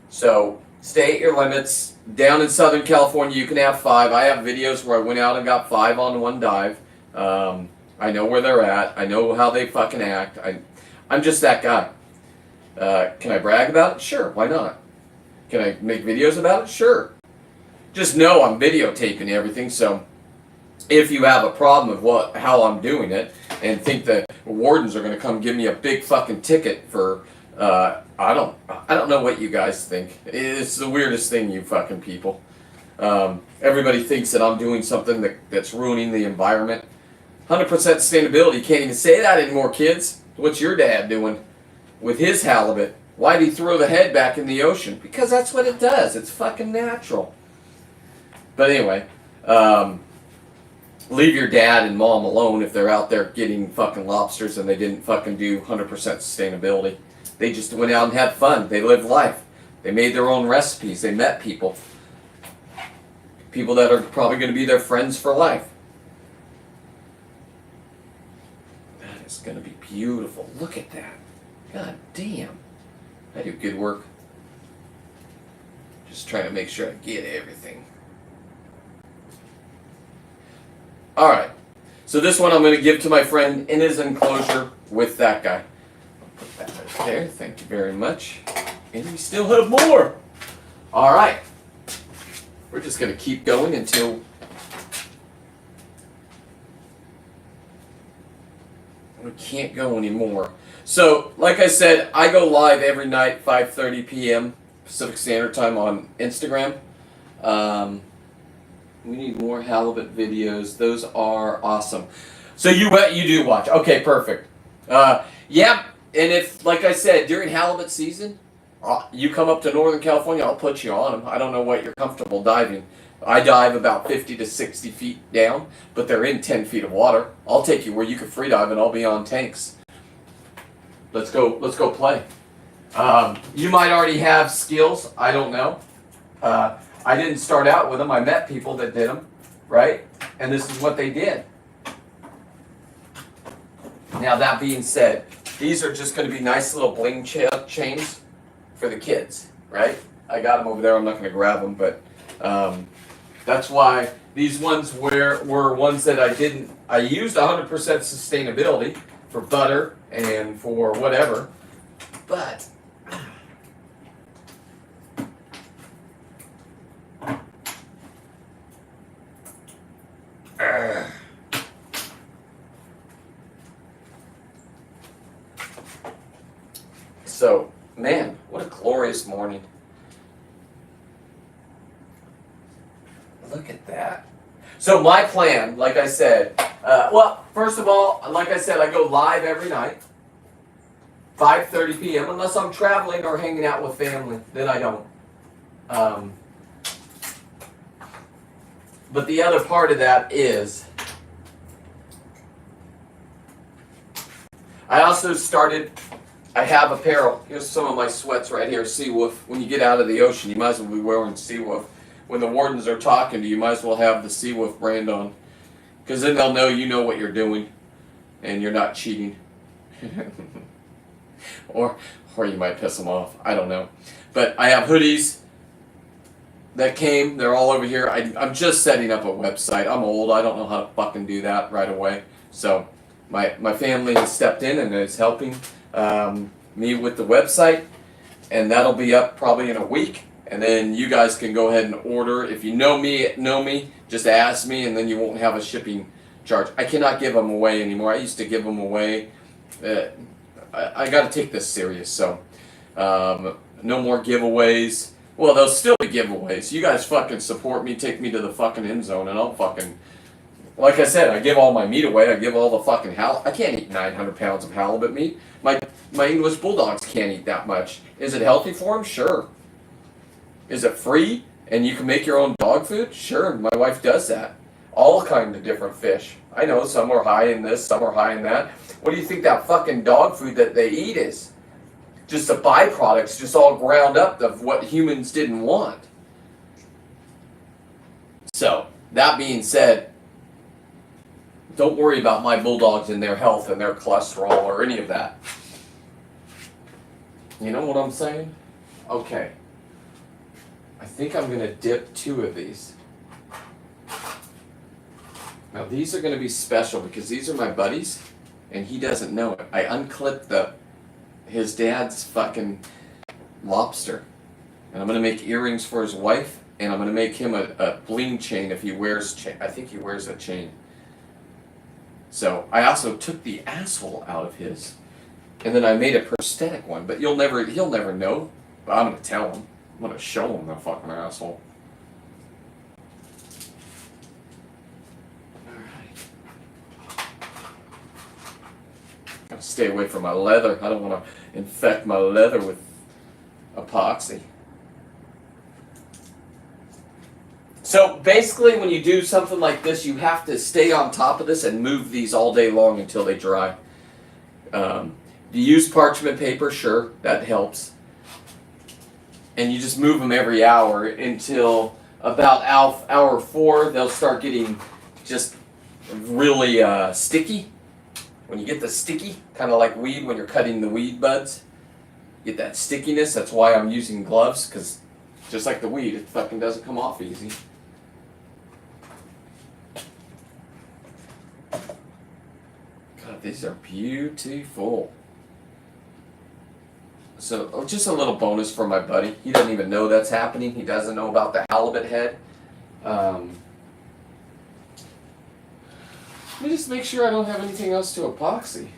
So stay at your limits. Down in Southern California, you can have 5. I have videos where I went out and got 5 on one dive. I know where they're at. I know how they fucking act. I'm just that guy. Can I brag about it? Sure, why not? Can I make videos about it? Sure. Just know I'm videotaping everything, so if you have a problem with how I'm doing it and think that wardens are going to come give me a big fucking ticket for, I don't know what you guys think. It's the weirdest thing, you fucking people. Everybody thinks that I'm doing something that's ruining the environment. 100% sustainability. You can't even say that anymore, kids. What's your dad doing with his halibut? Why'd he throw the head back in the ocean? Because that's what it does. It's fucking natural. But anyway, leave your dad and mom alone if they're out there getting fucking lobsters and they didn't fucking do 100% sustainability. They just went out and had fun. They lived life. They made their own recipes. They met people. People that are probably going to be their friends for life. That is going to be beautiful. Look at that. God damn. I do good work. Just trying to make sure I get everything. Alright. So this one I'm going to give to my friend in his enclosure with that guy. I'll put that right there. Thank you very much. And we still have more. Alright. We're just going to keep going until we can't go anymore. So, like I said, I go live every night, 5:30 p.m. Pacific Standard Time on Instagram. We need more halibut videos. Those are awesome. So you do watch. Okay, perfect. Yeah, and if, like I said, during halibut season, you come up to Northern California, I'll put you on them. I don't know what you're comfortable diving. I dive about 50 to 60 feet down, but they're in 10 feet of water. I'll take you where you can free dive and I'll be on tanks. Let's go play. You might already have skills. I don't know. I didn't start out with them. I met people that did them, right? And this is what they did. Now, that being said, these are just going to be nice little bling chains for the kids, right? I got them over there. I'm not going to grab them, but that's why these ones were ones that I used 100% sustainability for butter and for whatever, but so, man, what a glorious morning. Look at that. So my plan, like I said, well, first of all, like I said, I go live every night, 5:30 p.m., unless I'm traveling or hanging out with family, then I don't. But the other part of that is, I also started, I have apparel. Here's some of my sweats right here, Seawolf. When you get out of the ocean, you might as well be wearing Seawolf. When the wardens are talking to you, you might as well have the Seawolf brand on. Because then they'll know you know what you're doing and you're not cheating. or you might piss them off. I don't know. But I have hoodies that came. They're all over here. I'm just setting up a website. I'm old. I don't know how to fucking do that right away. So my family has stepped in and is helping me with the website. And that'll be up probably in a week. And then you guys can go ahead and order. If you know me, just ask me, and then you won't have a shipping charge. I cannot give them away anymore. I used to give them away. I got to take this serious. So No more giveaways. Well, there'll still be giveaways. You guys fucking support me, take me to the fucking end zone, and I'll fucking, like I said, I give all my meat away. I give all the fucking I can't eat 900 pounds of halibut meat. My English bulldogs can't eat that much. Is it healthy for them? Sure. Is it free and you can make your own dog food? Sure. My wife does that. All kinds of different fish. I know some are high in this, some are high in that. What do you think that fucking dog food that they eat is? Just the byproducts, just all ground up of what humans didn't want. So, that being said, don't worry about my bulldogs and their health and their cholesterol or any of that. You know what I'm saying? Okay. I think I'm going to dip 2 of these. Now these are going to be special because these are my buddies and he doesn't know it. I unclipped his dad's fucking lobster. And I'm going to make earrings for his wife and I'm going to make him a bling chain if he wears chain. I think he wears a chain. So I also took the asshole out of his, and then I made a prosthetic one. But he'll never know. But I'm gonna tell him. I'm gonna show him the fucking asshole. All right. Gotta stay away from my leather. I don't want to infect my leather with epoxy. So basically when you do something like this, you have to stay on top of this and move these all day long until they dry. You use parchment paper, sure, that helps. And you just move them every hour until about hour 4, they'll start getting just really sticky. When you get the sticky, kind of like weed when you're cutting the weed buds, get that stickiness. That's why I'm using gloves, because just like the weed, it fucking doesn't come off easy. God, these are beautiful. So, just a little bonus for my buddy. He doesn't even know that's happening. He doesn't know about the halibut head. Let me just make sure I don't have anything else to epoxy,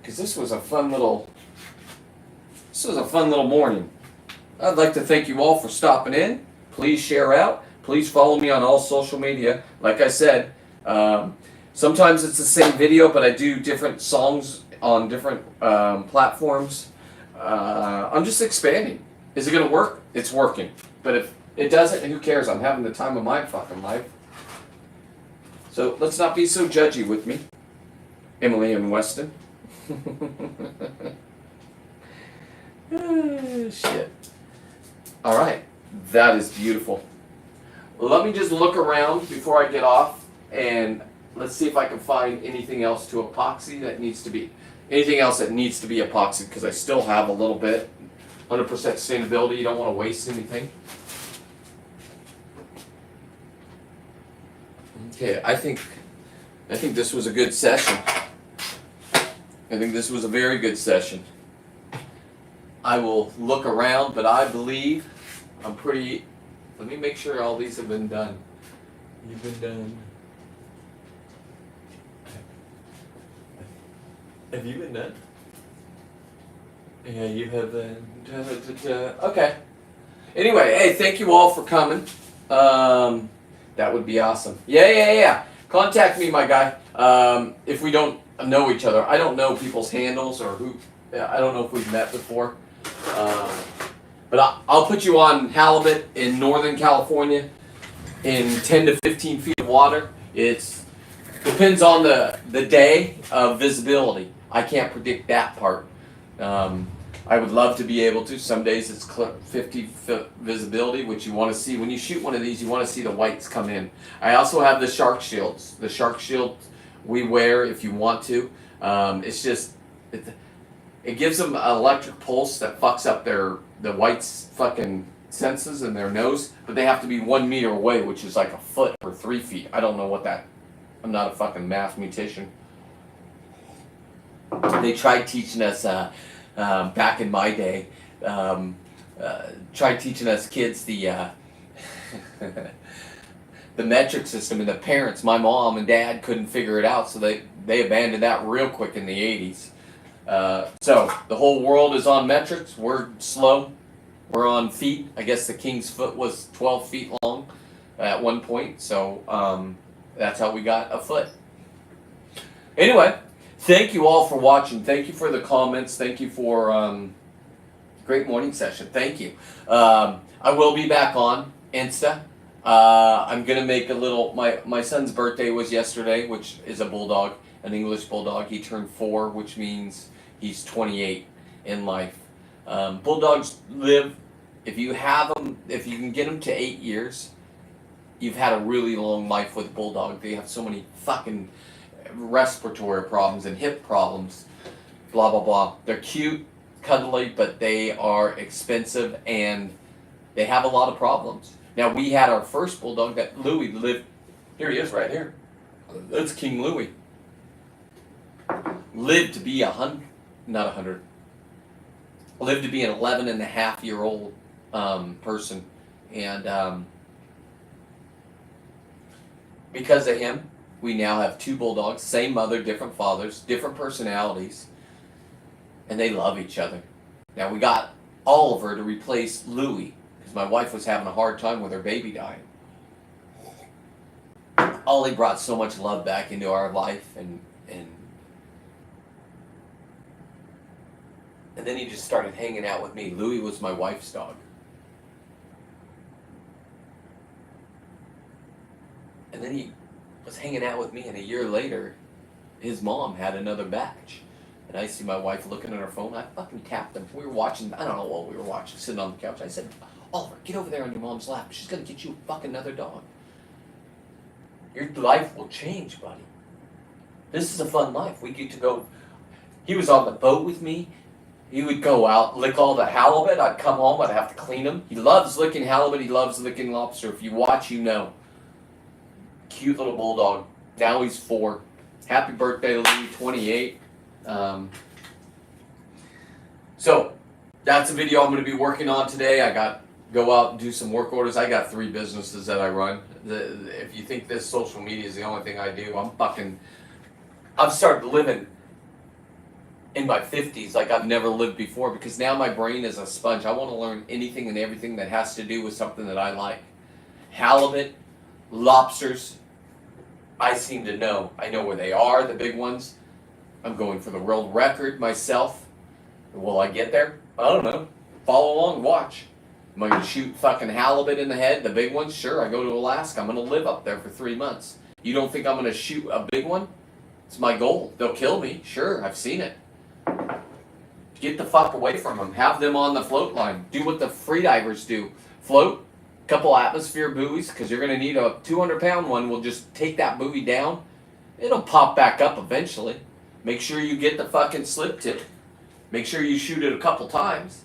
because this was a fun little morning. I'd like to thank you all for stopping in. Please share out. Please follow me on all social media. Like I said, sometimes it's the same video, but I do different songs on different platforms. I'm just expanding. Is it going to work? It's working. But if it doesn't, who cares? I'm having the time of my fucking life. So let's not be so judgy with me, Emily and Weston. Shit. All right, that is beautiful. Let me just look around before I get off, and let's see if I can find anything else to epoxy that needs to be, epoxied, because I still have a little bit. 100% sustainability. You don't want to waste anything. Okay, I think this was a good session. I think this was a very good session. I will look around, but I believe I'm pretty. Let me make sure all these have been done. You've been done. Have you been done? Yeah, you have been. Okay. Anyway, hey, thank you all for coming. That would be awesome. Yeah. Contact me, my guy. If we don't know each other, I don't know people's handles or who. I don't know if we've met before. But I'll put you on halibut in Northern California in 10 to 15 feet of water. It depends on the day of visibility. I can't predict that part. I would love to be able to. Some days it's 50 foot visibility, which you want to see. When you shoot one of these, you want to see the whites come in. I also have the shark shields. The shark shield we wear if you want to. It's just, it gives them an electric pulse that fucks up the whites' fucking senses in their nose, but they have to be 1 meter away, which is like a foot or 3 feet. I don't know what that, I'm not a fucking mathematician. They tried teaching us, back in my day, tried teaching us kids the the metric system, and the parents, my mom and dad, couldn't figure it out, so they abandoned that real quick in the 80s. So the whole world is on metrics. We're slow. We're on feet. I guess the king's foot was 12 feet long at one point. So that's how we got a foot. Anyway, thank you all for watching. Thank you for the comments. Thank you for great morning session. Thank you. I will be back on Insta. I'm going to make a little, my son's birthday was yesterday, which is a bulldog, an English bulldog. He turned 4, which means he's 28 in life. Bulldogs live, if you have them, if you can get them to 8 years, you've had a really long life with a bulldog. They have so many fucking respiratory problems and hip problems, blah, blah, blah. They're cute, cuddly, but they are expensive and they have a lot of problems. Now, we had our first bulldog that Louis lived, here he is right here. That's King Louis. Lived to be 100, not 100, lived to be an 11-and-a-half-year-old person. And because of him, we now have 2 bulldogs, same mother, different fathers, different personalities, and they love each other. Now, we got Oliver to replace Louis, because my wife was having a hard time with her baby dying. Ollie brought so much love back into our life, and then he just started hanging out with me. Louis was my wife's dog. And then he was hanging out with me, and a year later, his mom had another batch. And I see my wife looking at her phone. I fucking tapped him. We were watching, I don't know what we were watching, sitting on the couch. I said, Oliver, get over there on your mom's lap. She's going to get you fucking another dog. Your life will change, buddy. This is a fun life. We get to go. He was on the boat with me. He would go out, lick all the halibut. I'd come home. I'd have to clean him. He loves licking halibut. He loves licking lobster. If you watch, you know. Cute little bulldog. Now he's 4. Happy birthday, Louis, 28. So that's a video I'm going to be working on today. I got go out and do some work orders. I got 3 businesses that I run. If you think this social media is the only thing I do, I've started living in my 50s like I've never lived before, because now my brain is a sponge. I want to learn anything and everything that has to do with something that I like. Halibut, lobsters, I seem to know. I know where they are, the big ones. I'm going for the world record myself. Will I get there? I don't know. Follow along, watch. Am I going to shoot fucking halibut in the head, the big ones? Sure, I go to Alaska. I'm going to live up there for 3 months. You don't think I'm going to shoot a big one? It's my goal. They'll kill me. Sure, I've seen it. Get the fuck away from them. Have them on the float line. Do what the freedivers do. Float, couple atmosphere buoys, because you're going to need a 200-pound one. Will just take that buoy down. It'll pop back up eventually. Make sure you get the fucking slip tip. Make sure you shoot it a couple times.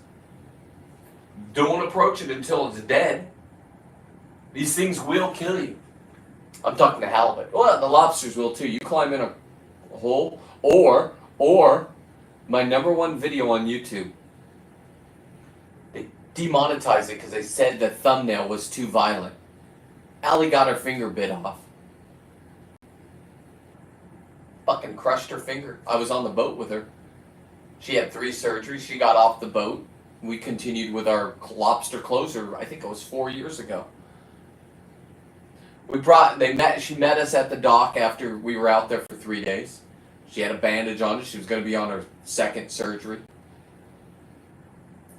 Don't approach it until it's dead. These things will kill you. I'm talking to halibut. Well, the lobsters will too. You climb in a hole, or my #1 video on YouTube, they demonetized it because they said the thumbnail was too violent. Allie got her finger bit off. Fucking crushed her finger. I was on the boat with her. She had 3 surgeries. She got off the boat. We continued with our lobster closer. I think it was 4 years ago. She met us at the dock after we were out there for 3 days. She had a bandage on her. She was going to be on her 2nd surgery.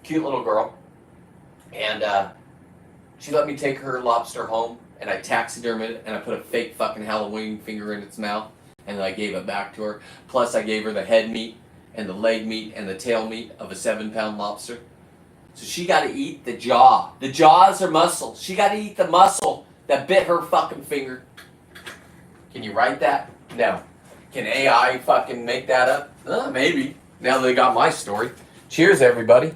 Cute little girl. And she let me take her lobster home, and I taxidermied it, and I put a fake fucking Halloween finger in its mouth, and then I gave it back to her. Plus, I gave her the head meat and the leg meat and the tail meat of a 7-pound lobster. So she got to eat the jaw. The jaws are muscle. She got to eat the muscle that bit her fucking finger. Can you write that? No. Can AI fucking make that up? Maybe. Now they got my story. Cheers, everybody.